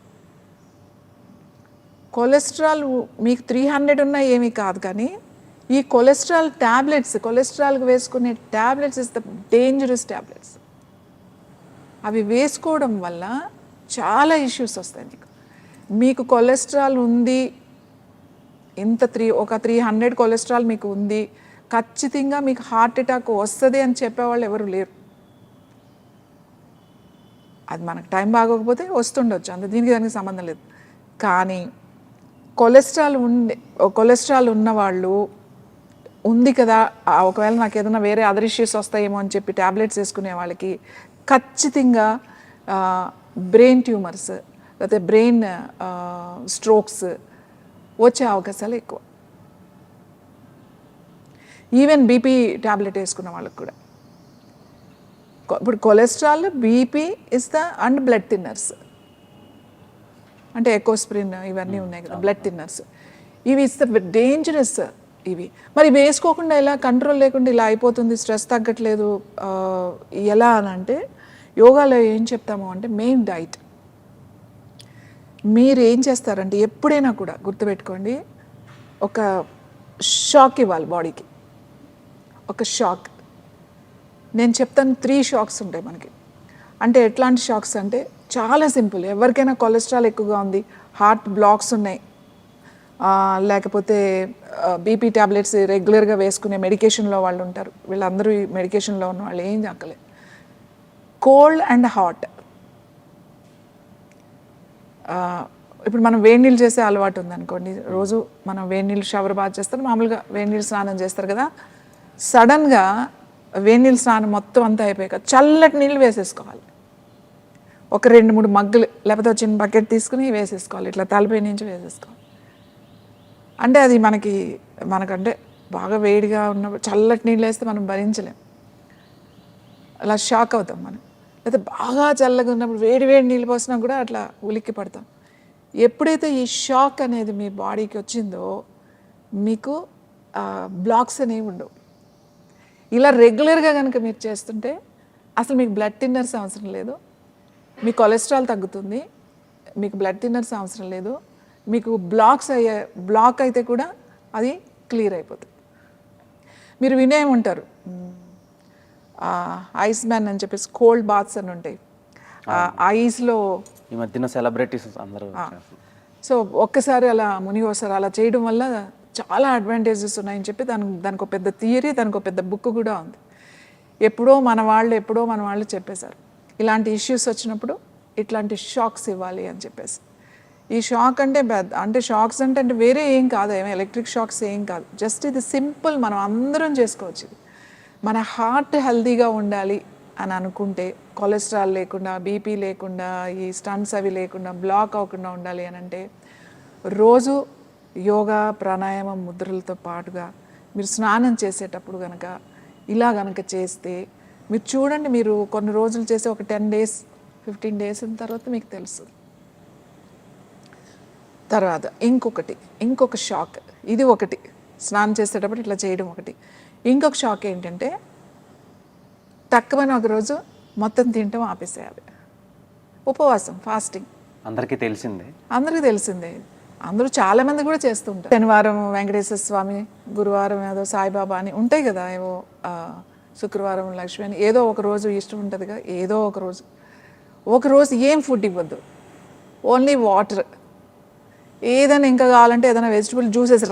B: కొలెస్ట్రాల్ మీకు 300 ఉన్నా ఏమీ కాదు, కానీ ఈ కొలెస్ట్రాల్ ట్యాబ్లెట్స్, కొలెస్ట్రాల్కి వేసుకునే tablets is the dangerous tablets. అవి వేసుకోవడం వల్ల చాలా ఇష్యూస్ వస్తాయి. మీకు కొలెస్ట్రాల్ ఉంది, ఒక 300 కొలెస్ట్రాల్ మీకు ఉంది, ఖచ్చితంగా మీకు హార్ట్ అటాక్ వస్తుంది అని చెప్పేవాళ్ళు ఎవరు లేరు. అది మనకు టైం బాగోకపోతే వస్తుండొచ్చు, అంత దానికి సంబంధం లేదు. కానీ కొలెస్ట్రాల్ ఉన్నవాళ్ళు ఉంది కదా, ఒకవేళ నాకు ఏదైనా వేరే అదర్ ఇష్యూస్ వస్తాయేమో అని చెప్పి ట్యాబ్లెట్స్ వేసుకునే వాళ్ళకి ఖచ్చితంగా బ్రెయిన్ ట్యూమర్స్ లేకపోతే బ్రెయిన్ స్ట్రోక్స్ వచ్చే అవకాశాలు ఎక్కువ. ఈవెన్ బీపీ ట్యాబ్లెట్ వేసుకున్న వాళ్ళకి కూడా. ఇప్పుడు cholesterol, BP and blood thinners, అంటే ఎకోస్ప్రిన్ ఇవన్నీ ఉన్నాయి కదా, బ్లడ్ థిన్నర్స్, ఇవి ఇస్ ద డేంజరస్. ఇవి మరి వేసుకోకుండా ఇలా కంట్రోల్ లేకుండా ఇలా అయిపోతుంది, స్ట్రెస్ తగ్గట్లేదు, ఎలా అని అంటే యోగాలో ఏం చెప్తాము అంటే మెయిన్ డైట్. మీరు ఏం చేస్తారంటే ఎప్పుడైనా కూడా గుర్తుపెట్టుకోండి, ఒక షాక్ ఇవ్వాలి బాడీకి, ఒక షాక్. నేను చెప్తాను 3 షాక్స్ ఉంటాయి మనకి. అంటే ఎట్లాంటి షాక్స్ అంటే చాలా సింపుల్. ఎవరికైనా కొలెస్ట్రాల్ ఎక్కువగా ఉంది, హార్ట్ బ్లాక్స్ ఉన్నాయి, లేకపోతే బీపీ ట్యాబ్లెట్స్ రెగ్యులర్గా వేసుకునే మెడికేషన్లో వాళ్ళు ఉంటారు, వీళ్ళందరూ ఈ మెడికేషన్లో ఉన్న వాళ్ళు ఏం చెప్పలేదు. కోల్డ్ అండ్ హాట్, ఇప్పుడు మనం వేడి నీళ్ళు చేసే అలవాటు ఉందనుకోండి, రోజు మనం వేడి నీళ్ళు షవర్ బాత్ చేస్తారు, మామూలుగా వేడి నీళ్ళు స్నానం చేస్తారు కదా, సడన్గా వేడి నీళ్ళు స్నానం మొత్తం అంతా అయిపోయాక చల్లటి నీళ్ళు వేసేసుకోవాలి. ఒక 2-3 మగ్గులు లేకపోతే చిన్న బకెట్ తీసుకుని వేసేసుకోవాలి, ఇట్లా తలపై నుంచి వేసేసుకోవాలి. అంటే అది మనకంటే బాగా వేడిగా ఉన్నప్పుడు చల్లటి నీళ్ళు వేస్తే మనం భరించలేం, అలా షాక్ అవుతాం మనం. లేకపోతే బాగా చల్లగా ఉన్నప్పుడు వేడి నీళ్ళు పోసినా కూడా అట్లా ఉలిక్కి పడతాం. ఎప్పుడైతే ఈ షాక్ అనేది మీ బాడీకి వచ్చిందో మీకు బ్లాక్స్ అనేవి ఉండవు. ఇలా రెగ్యులర్గా కనుక మీరు చేస్తుంటే అసలు మీకు బ్లడ్ థిన్నర్స్ అవసరం లేదు, మీ కొలెస్ట్రాల్ తగ్గుతుంది, మీకు బ్లడ్ థిన్నర్స్ అవసరం లేదు, మీకు బ్లాక్ అయితే కూడా అది క్లియర్ అయిపోతుంది. మీరు వినే ఉంటారు ఐస్ మ్యాన్ అని చెప్పేసి, కోల్డ్ బాత్స్ అని ఉంటాయి, ఐస్లో
A: ఈ మధ్యన సెలబ్రిటీస్ అందరూ.
B: సో ఒక్కసారి అలా మునిగి వస్తారు. అలా చేయడం వల్ల చాలా అడ్వాంటేజెస్ ఉన్నాయని చెప్పి దానికి ఒక పెద్ద థియరీ, దానికి ఒక పెద్ద బుక్ కూడా ఉంది. ఎప్పుడో మన వాళ్ళు చెప్పేశారు, ఇలాంటి ఇష్యూస్ వచ్చినప్పుడు ఇట్లాంటి షాక్స్ ఇవ్వాలి అని చెప్పేసి. ఈ షాక్ అంటే షాక్స్ అంటే వేరే ఏం కాదు, ఎలక్ట్రిక్ షాక్స్ ఏం కాదు, జస్ట్ ఇది సింపుల్, మనం అందరం చేసుకోవచ్చు. ఇది మన హార్ట్ హెల్తీగా ఉండాలి అని అనుకుంటే, కొలెస్ట్రాల్ లేకుండా, బీపీ లేకుండా, ఈ స్టంట్స్ అవి లేకుండా, బ్లాక్ అవ్వకుండా ఉండాలి అని అంటే రోజు యోగా, ప్రాణాయామం, ముద్రలతో పాటుగా మీరు స్నానం చేసేటప్పుడు కనుక ఇలా కనుక చేస్తే మీరు చూడండి, మీరు కొన్ని రోజులు చేసి ఒక 10 days 15 days తర్వాత మీకు తెలుస్తుంది. తర్వాత ఇంకొక షాక్, ఇది ఒకటి, స్నానం చేసేటప్పుడు ఇట్లా చేయడం ఒకటి. ఇంకొక షాక్ ఏంటంటే తక్కువని ఒకరోజు మొత్తం తినటం ఆపేసేయాలి. ఉపవాసం, ఫాస్టింగ్
A: అందరికీ తెలిసిందే.
B: అందరికీ తెలిసిందే. అందరూ చాలామంది కూడా చేస్తూ ఉంటారు. శనివారం వెంకటేశ్వర స్వామి, గురువారం ఏదో సాయిబాబా అని ఉంటాయి కదా, ఏవో శుక్రవారం లక్ష్మి అని ఏదో ఒక రోజు ఇష్టం ఉంటుందిగా, ఏదో ఒకరోజు ఏం ఫుడ్ ఇవ్వద్దు, ఓన్లీ వాటర్. ఏదైనా ఇంకా కావాలంటే ఏదైనా వెజిటబుల్ జ్యూసెస్,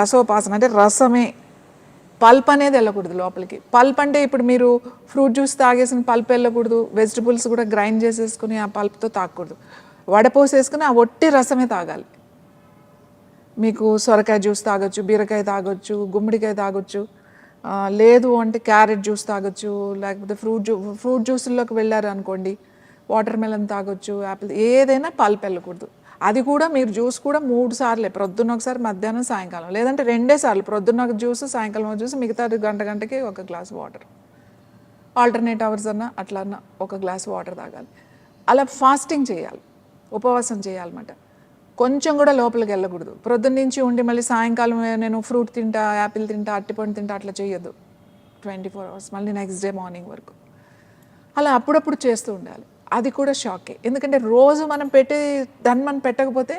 B: రసోపాసన అంటే రసమే. పల్ప్ అనేది వెళ్ళకూడదు లోపలికి. పల్ప్ అంటే ఇప్పుడు మీరు ఫ్రూట్ జ్యూస్ తాగేసిన పల్ప్ వెళ్ళకూడదు. వెజిటబుల్స్ కూడా గ్రైండ్ చేసేసుకుని ఆ పల్ప్తో తాగకూడదు. వడపోసేసుకుని ఆ ఒట్టి రసమే తాగాలి. మీకు సొరకాయ జ్యూస్ తాగొచ్చు, బీరకాయ తాగొచ్చు, గుమ్మడికాయ తాగొచ్చు, లేదు అంటే క్యారెట్ జ్యూస్ తాగొచ్చు, లేకపోతే ఫ్రూట్ జ్యూస్లోకి వెళ్ళారు అనుకోండి, వాటర్ మెలన్ తాగొచ్చు, యాపిల్, ఏదైనా పల్ప్ వెళ్ళకూడదు. అది కూడా మీరు జ్యూస్ కూడా 3 సార్లే, ప్రొద్దున్న ఒకసారి, మధ్యాహ్నం, సాయంకాలం, లేదంటే 2 సార్లు, ప్రొద్దున్న ఒక జ్యూస్, సాయంకాలం ఒక జ్యూస్, మిగతా గంటకి ఒక గ్లాస్ వాటర్. ఆల్టర్నేట్ అవర్స్ అన్నా అట్లా అన్నా ఒక గ్లాస్ వాటర్ తాగాలి. అలా ఫాస్టింగ్ చేయాలి, ఉపవాసం చేయాలన్నమాట. కొంచెం కూడా లోపలికి వెళ్ళకూడదు. ప్రొద్దున్న నుంచి ఉండి మళ్ళీ సాయంకాలం నేను ఫ్రూట్ తింటా, యాపిల్ తింటా, అరటిపండు తింటా అట్లా చేయొద్దు. 24 అవర్స్, మళ్ళీ నెక్స్ట్ డే మార్నింగ్ వరకు అలా అప్పుడప్పుడు చేస్తూ ఉండాలి. అది కూడా షాకే. ఎందుకంటే రోజు మనం దాన్ని మనం పెట్టకపోతే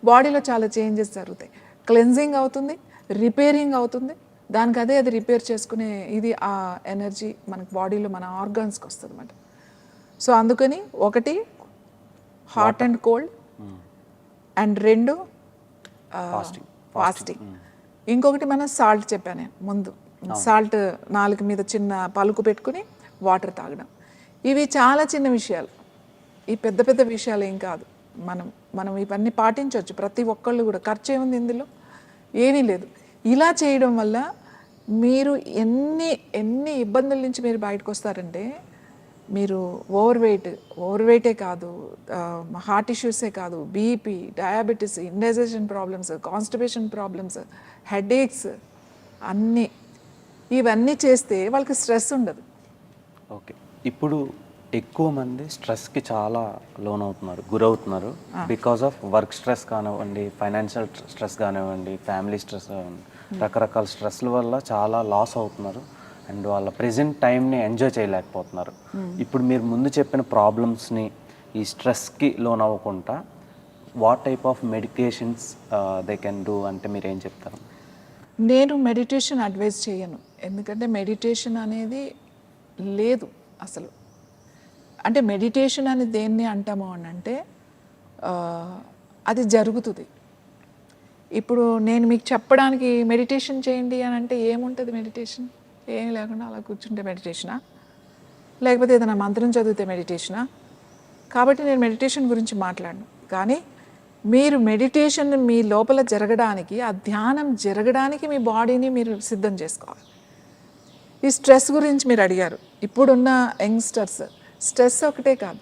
B: బాడీలో చాలా చేంజెస్ జరుగుతాయి. క్లెన్జింగ్ అవుతుంది, రిపేరింగ్ అవుతుంది. దానికి అది రిపేర్ చేసుకునే ఇది ఆ ఎనర్జీ మనకి బాడీలో మన ఆర్గాన్స్కి వస్తుంది అన్నమాట. సో అందుకని ఒకటి hot and cold, and 2 fasting. ఇంకొకటి మనం సాల్ట్ చెప్పాను ముందు, సాల్ట్ నాలుగు మీద చిన్న పలుకు పెట్టుకుని వాటర్ తాగడం. ఇవి చాలా చిన్న విషయాలు, ఈ పెద్ద పెద్ద విషయాలు ఏం కాదు. మనం ఇవన్నీ పాటించవచ్చు ప్రతి ఒక్కళ్ళు కూడా. ఖర్చు ఏముంది ఇందులో? ఏమీ లేదు. ఇలా చేయడం వల్ల మీరు ఎన్ని ఇబ్బందుల నుంచి మీరు బయటకు వస్తారంటే, మీరు ఓవర్వెయిటే కాదు, హార్ట్ ఇష్యూసే కాదు, BP, diabetes, indigestion problems, constipation problems, headaches, ఇవన్నీ చేస్తే వాళ్ళకి స్ట్రెస్ ఉండదు.
A: ఓకే, ఇప్పుడు ఎక్కువ మంది స్ట్రెస్కి చాలా గురవుతున్నారు. బికాస్ ఆఫ్ వర్క్ స్ట్రెస్ కానివ్వండి, ఫైనాన్షియల్ స్ట్రెస్ కానివ్వండి, ఫ్యామిలీ స్ట్రెస్ కానివ్వండి, రకరకాల స్ట్రెస్ల వల్ల చాలా లాస్ అవుతున్నారు అండ్ వాళ్ళ ప్రెజెంట్ టైంని ఎంజాయ్ చేయలేకపోతున్నారు. ఇప్పుడు మీరు ముందు చెప్పిన ప్రాబ్లమ్స్ని, ఈ స్ట్రెస్కి లోన్ అవ్వకుండా what type of medications they can do అంటే మీరు ఏం చెప్తారు?
B: నేను మెడిటేషన్ అడ్వైజ్ చేయను. ఎందుకంటే మెడిటేషన్ అనేది లేదు అసలు. అంటే మెడిటేషన్ అని దేన్ని అంటాము అని అంటే అది జరుగుతుంది. ఇప్పుడు నేను మీకు చెప్పడానికి మెడిటేషన్ చేయండి అని అంటే ఏముంటుంది మెడిటేషన్? ఏం లేకుండా అలా కూర్చుంటే మెడిటేషనా? లేకపోతే ఏదైనా మంత్రం చదివితే మెడిటేషనా? కాబట్టి నేను మెడిటేషన్ గురించి మాట్లాడను. కానీ మీరు మెడిటేషన్ మీ లోపల జరగడానికి, ఆ ధ్యానం జరగడానికి మీ బాడీని మీరు సిద్ధం చేసుకోవాలి. ఈ స్ట్రెస్ గురించి మీరు అడిగారు. ఇప్పుడున్న యంగ్స్టర్స్ స్ట్రెస్ ఒకటే కాదు,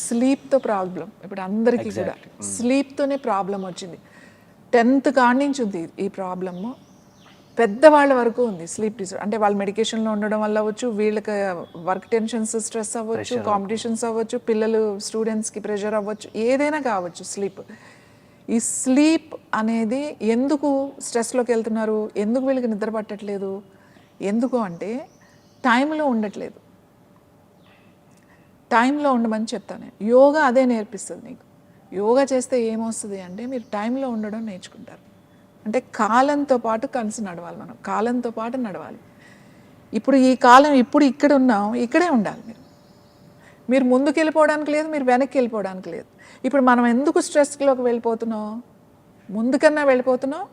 B: స్లీప్తో ప్రాబ్లం. ఇప్పుడు అందరికీ కూడా స్లీప్తోనే ప్రాబ్లం వచ్చింది. 10th కాడి నుంచి ఉంది ఈ ప్రాబ్లము. పెద్దవాళ్ళ వరకు ఉంది స్లీప్ డిజార్డర్. అంటే వాళ్ళు మెడికేషన్లో ఉండడం వల్ల అవ్వచ్చు, వీళ్ళకి వర్క్ టెన్షన్స్, స్ట్రెస్ అవ్వచ్చు, కాంపిటీషన్స్ అవ్వచ్చు, పిల్లలు స్టూడెంట్స్కి ప్రెషర్ అవ్వచ్చు, ఏదైనా కావచ్చు. ఈ స్లీప్ అనేది ఎందుకు స్ట్రెస్లోకి వెళ్తున్నారు, ఎందుకు వీళ్ళకి నిద్ర పట్టట్లేదు, ఎందుకు అంటే టైంలో ఉండట్లేదు. టైంలో ఉండమని చెప్తాను. యోగా అదే నేర్పిస్తుంది మీకు. యోగా చేస్తే ఏమొస్తుంది అంటే మీరు టైంలో ఉండడం నేర్చుకుంటారు. అంటే కాలంతో పాటు కలిసి నడవాలి. మనం కాలంతో పాటు నడవాలి. ఇప్పుడు ఈ కాలం, ఇప్పుడు ఇక్కడ ఉన్నాం, ఇక్కడే ఉండాలి. మీరు ముందుకు వెళ్ళిపోవడానికి లేదు, మీరు వెనక్కి వెళ్ళిపోవడానికి లేదు. ఇప్పుడు మనం ఎందుకు స్ట్రెస్లోకి వెళ్ళిపోతున్నాం? ముందుకన్నా వెళ్ళిపోతున్నాం,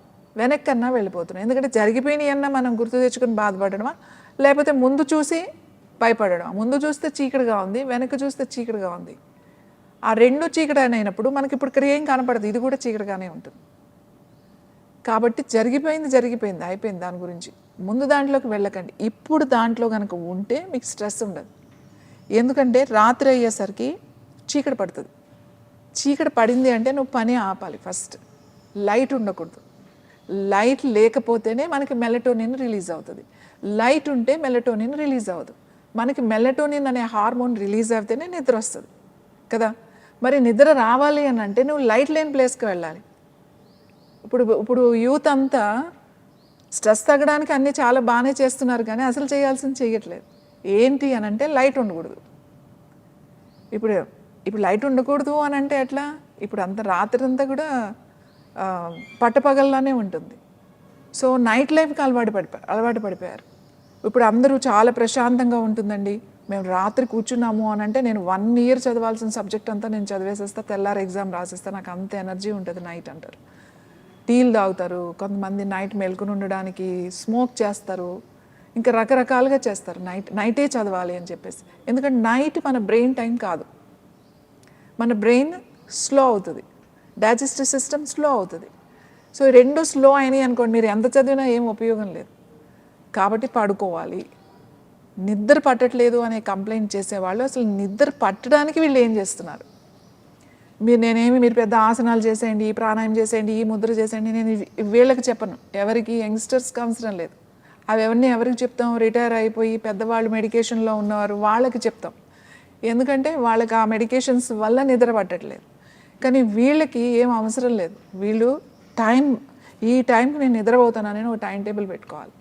B: వెనక్కన్నా వెళ్ళిపోతున్నాం. ఎందుకంటే జరిగిపోయినాయన్నా మనం గుర్తు తెచ్చుకొని బాధపడడమా, లేకపోతే ముందు చూసి భయపడడం. ముందు చూస్తే చీకటిగా ఉంది, వెనక్కి చూస్తే చీకటిగా ఉంది. ఆ రెండు చీకటి అయినప్పుడు మనకి ఇప్పుడు ఇక్కడ ఏం కనపడదు, ఇది కూడా చీకటిగానే ఉంటుంది. కాబట్టి జరిగిపోయింది, అయిపోయింది. దాని గురించి ముందు దాంట్లోకి వెళ్ళకండి. ఇప్పుడు దాంట్లో కనుక ఉంటే మీకు స్ట్రెస్ ఉండదు. ఎందుకంటే రాత్రి అయ్యేసరికి చీకటి పడుతుంది. చీకటి పడింది అంటే నువ్వు పని ఆపాలి. ఫస్ట్ లైట్ ఉండకూడదు. లైట్ లేకపోతేనే మనకి మెలటోనిన్ రిలీజ్ అవుతుంది. లైట్ ఉంటే మెలటోనిన్ రిలీజ్ అవ్వదు. మనకి మెలటోనిన్ అనే హార్మోన్ రిలీజ్ అయితేనే నిద్ర వస్తుంది కదా. మరి నిద్ర రావాలి అని అంటే నువ్వు లైట్ లేని ప్లేస్కి వెళ్ళాలి. ఇప్పుడు యూత్ అంతా స్ట్రెస్ తగ్గడానికి అన్నీ చాలా బాగానే చేస్తున్నారు, కానీ అసలు చేయాల్సింది చేయట్లేదు. ఏంటి అని అంటే లైట్ ఉండకూడదు. ఇప్పుడు ఇప్పుడు లైట్ ఉండకూడదు అని అంటే ఎట్లా? ఇప్పుడు అంత రాత్రి అంతా కూడా పట్టపగల్లానే ఉంటుంది. సో నైట్ లైఫ్కి అలవాటు పడిపోయారు. ఇప్పుడు అందరూ చాలా ప్రశాంతంగా ఉంటుందండి, మేము రాత్రి కూర్చున్నాము అని అంటే నేను 1 year చదవాల్సిన సబ్జెక్ట్ అంతా నేను చదివేసేస్తా, తెల్లారి ఎగ్జామ్ రాసేస్తా, నాకు అంత ఎనర్జీ ఉంటుంది నైట్ అంటారు. టీలు తాగుతారు, కొంతమంది నైట్ మెలుకుని ఉండడానికి స్మోక్ చేస్తారు, ఇంకా రకరకాలుగా చేస్తారు. నైటే చదవాలి అని చెప్పేసి. ఎందుకంటే నైట్ మన బ్రెయిన్ టైం కాదు, మన బ్రెయిన్ స్లో అవుతుంది, డైజెస్టివ్ సిస్టమ్ స్లో అవుతుంది. సో ఈ రెండు స్లో అయినాయి అనుకోండి, మీరు ఎంత చదివినా ఏం ఉపయోగం లేదు. కాబట్టి పడుకోవాలి. నిద్ర పట్టట్లేదు అనే కంప్లైంట్ చేసేవాళ్ళు అసలు నిద్ర పట్టడానికి వీళ్ళు ఏం చేస్తున్నారు? మీరు పెద్ద ఆసనాలు చేసేయండి, ఈ ప్రాణాయామం చేసేయండి, ఈ ముద్ర చేసేయండి, నేను వీళ్ళకి చెప్పను. ఎవరికి యంగ్స్టర్స్కి అవసరం లేదు. అవి ఎవరికి చెప్తాం? రిటైర్ అయిపోయి పెద్దవాళ్ళు మెడికేషన్లో ఉన్నవారు వాళ్ళకి చెప్తాం. ఎందుకంటే వాళ్ళకి ఆ మెడికేషన్స్ వల్ల నిద్ర పట్టట్లేదు. కానీ వీళ్ళకి ఏం అవసరం లేదు. వీళ్ళు ఈ టైంకి నేను నిద్రపోతానని ఒక టైం టేబుల్ పెట్టుకోవాలి.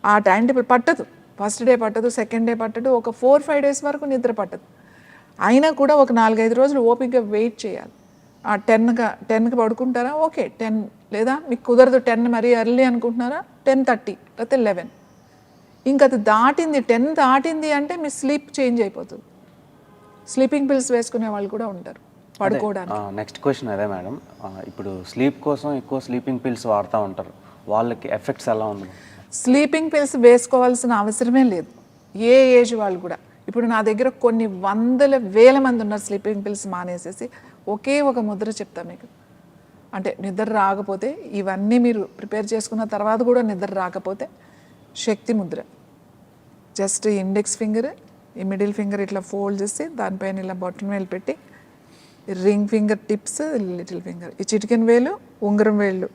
B: ఆ టైం టేబుల్ పట్టదు, ఫస్ట్ డే పట్టదు, సెకండ్ డే పట్టదు, ఒక 4-5 days వరకు నిద్ర పట్టదు. అయినా కూడా ఒక 4-5 రోజులు ఓపికగా వెయిట్ చేయాలి. 10కి పడుకుంటారా? ఓకే 10, లేదా మీకు కుదరదు 10 మరీ ఎర్లీ అనుకుంటున్నారా 10:30 లేకపోతే 11. ఇంకా అది దాటింది 10 దాటింది అంటే మీ స్లీప్ చేంజ్ అయిపోతుంది. స్లీపింగ్ పిల్స్ వేసుకునే వాళ్ళు కూడా ఉంటారు పడుకోవడానికి.
A: నెక్స్ట్ క్వశ్చన్ అదే మేడం, ఇప్పుడు స్లీప్ కోసం ఎక్కువ స్లీపింగ్ పిల్స్ వాడుతూ ఉంటారు, వాళ్ళకి ఎఫెక్ట్స్ ఎలా ఉంది?
B: స్లీపింగ్ పిల్స్ వేసుకోవాల్సిన అవసరమే లేదు, ఏ ఏజ్ వాళ్ళు కూడా. ఇప్పుడు నా దగ్గర కొన్ని 100,000 మంది ఉన్నారు స్లీపింగ్ పిల్స్ మానేసేసి. ఒకే ఒక ముద్ర చెప్తా మీకు, అంటే నిద్ర రాకపోతే, ఇవన్నీ మీరు ప్రిపేర్ చేసుకున్న తర్వాత కూడా నిద్ర రాకపోతే, శక్తి ముద్ర. జస్ట్ ఇండెక్స్ ఫింగర్, ఈ మిడిల్ ఫింగర్ ఇట్లా ఫోల్డ్ చేసి దానిపైన ఇలా బొట్టన్ వేలు పెట్టి, ring finger tips, little finger, ఈ చిటికెన్ వేలు, ఉంగరం వేళ్ళు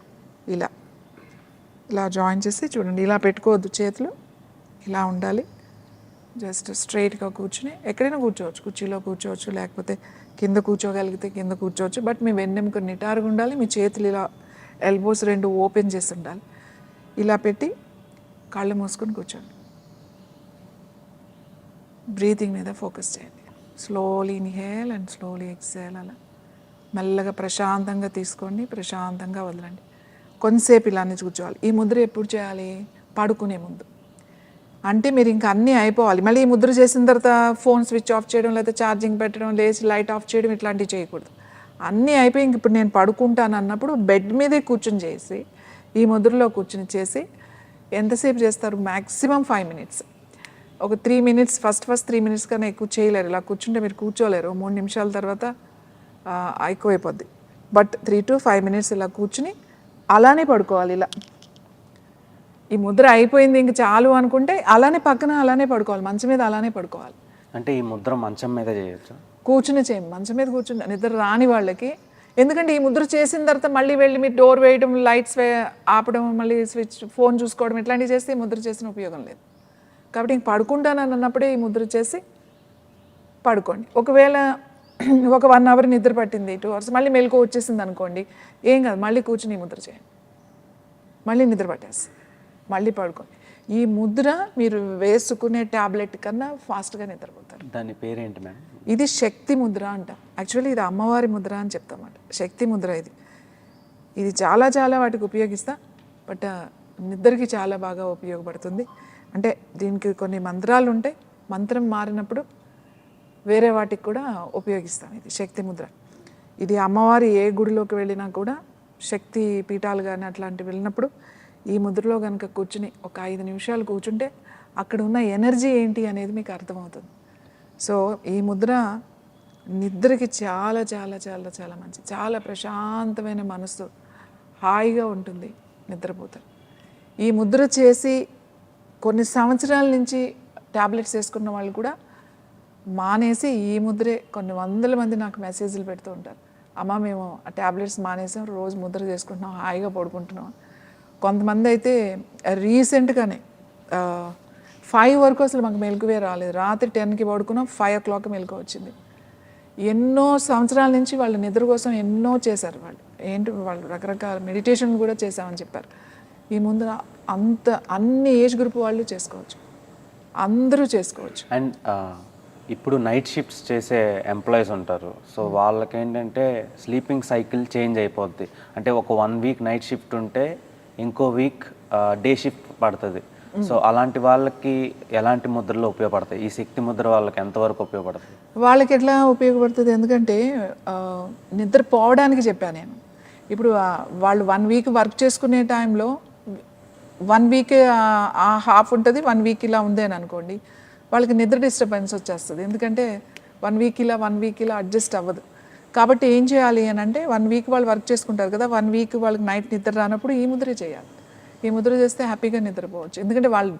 B: ఇలా జాయిన్ చేసి చూడండి. ఇలా పెట్టుకోవద్దు, చేతులు ఇలా ఉండాలి. జస్ట్ స్ట్రైట్గా కూర్చుని ఎక్కడైనా కూర్చోవచ్చు, కుర్చీలో కూర్చోవచ్చు, లేకపోతే కింద కూర్చోగలిగితే కింద కూర్చోవచ్చు. బట్ మీ వెన్నెముక నిటారుగా ఉండాలి, మీ చేతులు ఇలా ఎల్బోస్ 2 ఓపెన్ చేసి ఉండాలి. ఇలా పెట్టి కళ్ళు మూసుకొని కూర్చోండి. బ్రీతింగ్ మీద ఫోకస్ చేయండి. Slowly inhale and slowly exhale. అలా మెల్లగా ప్రశాంతంగా తీసుకోండి, ప్రశాంతంగా వదలండి. కొంతసేపు ఇలానే కూర్చోవాలి. ఈ ముద్ర ఎప్పుడు చేయాలి? పడుకునే ముందు. అంటే మీరు ఇంకా అన్నీ అయిపోవాలి. మళ్ళీ ఈ ముద్ర చేసిన తర్వాత ఫోన్ స్విచ్ ఆఫ్ చేయడం, లేకపోతే ఛార్జింగ్ పెట్టడం, లేచి లైట్ ఆఫ్ చేయడం, ఇట్లాంటివి చేయకూడదు. అన్నీ అయిపోయి ఇంక ఇప్పుడు నేను పడుకుంటాను అన్నప్పుడు బెడ్ మీదే కూర్చొని చేసి, ఈ ముద్రలో కూర్చొని చేసి ఎంతసేపు చేస్తారు? Maximum 5 minutes. ఒక 3 minutes, ఫస్ట్ 3 minutes కన్నా ఎక్కువ చేయలేరు. ఇలా కూర్చుంటే మీరు కూర్చోలేరు, 3 నిమిషాల తర్వాత ఎక్కువైపోద్ది. బట్ 3 to 5 minutes ఇలా కూర్చుని అలానే పడుకోవాలి. ఇలా ఈ ముద్ర అయిపోయింది ఇంక చాలు అనుకుంటే అలానే పక్కన అలానే పడుకోవాలి, మంచం మీద అలానే పడుకోవాలి.
A: అంటే ఈ ముద్ర మంచం మీద చేయొచ్చు?
B: కూర్చుని చేయండి, మంచం మీద కూర్చుని. నిద్ర రాని వాళ్ళకి, ఎందుకంటే ఈ ముద్ర చేసిన తర్వాత మళ్ళీ వెళ్ళి మీరు డోర్ వేయడం, లైట్స్ ఆపడం, మళ్ళీ స్విచ్, ఫోన్ చూసుకోవడం, ఇట్లాంటివి చేస్తే ఈ ముద్ర చేసిన ఉపయోగం లేదు. కాబట్టి ఇంక పడుకుంటానని అన్నప్పుడే ఈ ముద్ర చేసి పడుకోండి. ఒకవేళ ఒక 1 hour నిద్ర పట్టింది, 2 hours, మళ్ళీ మెలకు వచ్చేసింది అనుకోండి, ఏం కాదు, మళ్ళీ కూర్చుని ఈ ముద్ర చేయండి, మళ్ళీ నిద్ర పట్టేస్తుంది, మళ్ళీ పడుకోండి. ఈ ముద్ర మీరు వేసుకునే ట్యాబ్లెట్ కన్నా ఫాస్ట్గా నిద్రపోతారు.
A: దాని పేరేంటి మేడం?
B: ఇది శక్తి ముద్ర అంటాం. యాక్చువల్లీ ఇది అమ్మవారి ముద్ర అని చెప్తామన్నమాట. శక్తి ముద్ర ఇది చాలా చాలా వాటికి ఉపయోగిస్తా. బట్ నిద్రకి చాలా బాగా ఉపయోగపడుతుంది. అంటే దీనికి కొన్ని మంత్రాలు ఉంటాయి, మంత్రం మారినప్పుడు వేరే వాటికి కూడా ఉపయోగిస్తాం. ఇది శక్తి ముద్ర. ఇది అమ్మవారి ఏ గుడిలోకి వెళ్ళినా కూడా, శక్తి పీఠాలు కానీ అట్లాంటివి వెళ్ళినప్పుడు ఈ ముద్రలో కనుక కూర్చుని ఒక 5 నిమిషాలు కూర్చుంటే అక్కడ ఉన్న ఎనర్జీ ఏంటి అనేది మీకు అర్థమవుతుంది. సో ఈ ముద్ర నిద్రకి చాలా చాలా చాలా చాలా మంచిది. చాలా ప్రశాంతమైన మనసు, హాయిగా ఉంటుంది, నిద్రపోతారు. ఈ ముద్ర చేసి కొన్ని సంవత్సరాల నుంచి ట్యాబ్లెట్స్ వేసుకున్న వాళ్ళు కూడా మానేసి ఈ ముద్రే, కొన్ని 100 మంది నాకు మెసేజ్లు పెడుతూ ఉంటారు, అమ్మ మేము ఆ ట్యాబ్లెట్స్ మానేసాం, రోజు ముద్ర చేసుకుంటున్నాం, హాయిగా పడుకుంటున్నాం. కొంతమంది అయితే రీసెంట్గానే 5 వరకు అసలు మాకు మెలకువే రాలేదు, రాత్రి 10కి పడుకున్నాం, 5 o'clock మెలకు వచ్చింది. ఎన్నో సంవత్సరాల నుంచి వాళ్ళ నిద్ర కోసం ఎన్నో చేశారు. వాళ్ళు రకరకాల మెడిటేషన్ కూడా చేశామని చెప్పారు. ఈ ముందు అన్ని ఏజ్ గ్రూప్ వాళ్ళు చేసుకోవచ్చు. అందరూ చేసుకోవచ్చు.
A: అండ్ ఇప్పుడు నైట్ షిఫ్ట్స్ చేసే ఎంప్లాయీస్ ఉంటారు. సో వాళ్ళకి ఏంటంటే స్లీపింగ్ సైకిల్ చేంజ్ అయిపోద్ది. అంటే ఒక 1 వీక్ నైట్ షిఫ్ట్ ఉంటే ఇంకో వీక్ డే షిఫ్ట్ పడుతుంది. సో అలాంటి వాళ్ళకి ఎలాంటి ముద్రలు ఉపయోగపడతాయి? ఈ శక్తి ముద్ర వాళ్ళకి ఎంతవరకు ఉపయోగపడుతుంది?
B: వాళ్ళకి ఎట్లా ఉపయోగపడుతుంది? ఎందుకంటే నిద్రపోవడానికి చెప్పాను నేను. ఇప్పుడు వాళ్ళు 1 వీక్ వర్క్ చేసుకునే టైంలో 1 వీక్ ఆ హాఫ్ ఉంటుంది, 1 వీక్ ఇలా ఉంది అని అనుకోండి, వాళ్ళకి నిద్ర డిస్టర్బెన్స్ వచ్చేస్తుంది. ఎందుకంటే 1 వీక్ ఇలా అడ్జస్ట్ అవ్వదు. కాబట్టి ఏం చేయాలి అని అంటే 1 వీక్ వాళ్ళు వర్క్ చేసుకుంటారు కదా, 1 వీక్ వాళ్ళకి నైట్ నిద్ర రానప్పుడు ఈ ముద్ర చేయాలి. ఈ ముద్ర చేస్తే హ్యాపీగా నిద్రపోవచ్చు. ఎందుకంటే వాళ్ళు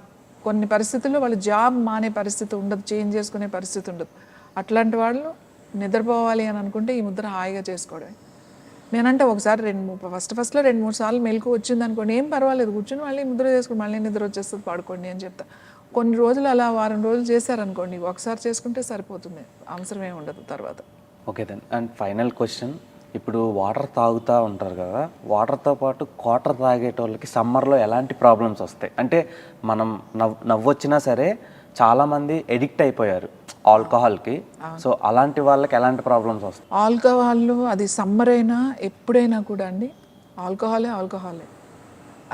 B: కొన్ని పరిస్థితుల్లో వాళ్ళు జాబ్ మానే పరిస్థితి ఉండదు, చేంజ్ చేసుకునే పరిస్థితి ఉండదు. అట్లాంటి వాళ్ళు నిద్రపోవాలి అని అనుకుంటే ఈ ముద్ర హాయిగా చేసుకోవడమే. నేనంటే ఒకసారి ఫస్ట్లో 2-3 సార్లు మెలకు వచ్చింది అనుకోండి, ఏం పర్వాలేదు, కూర్చొని మళ్ళీ ముద్ర చేసుకుని మళ్ళీ నిద్ర వచ్చేస్తుంది, పడుకోండి అని చెప్తా. కొన్ని రోజులు అలా వారం రోజులు చేశారనుకోండి, ఒకసారి చేసుకుంటే సరిపోతుంది, అవసరం ఏమి ఉండదు తర్వాత.
A: Okay then. And final question, ఇప్పుడు వాటర్ తాగుతూ ఉంటారు కదా, వాటర్తో పాటు క్వార్టర్ తాగేటోళ్ళకి సమ్మర్లో ఎలాంటి ప్రాబ్లమ్స్ వస్తాయి? అంటే మనం నవ్వొచ్చినా సరే చాలామంది ఎడిక్ట్ అయిపోయారు ఆల్కహాల్కి. సో అలాంటి వాళ్ళకి ఎలాంటి ప్రాబ్లమ్స్ వస్తాయి?
B: ఆల్కహాల్ అది సమ్మర్ అయినా ఎప్పుడైనా కూడా అండి, ఆల్కహాలే.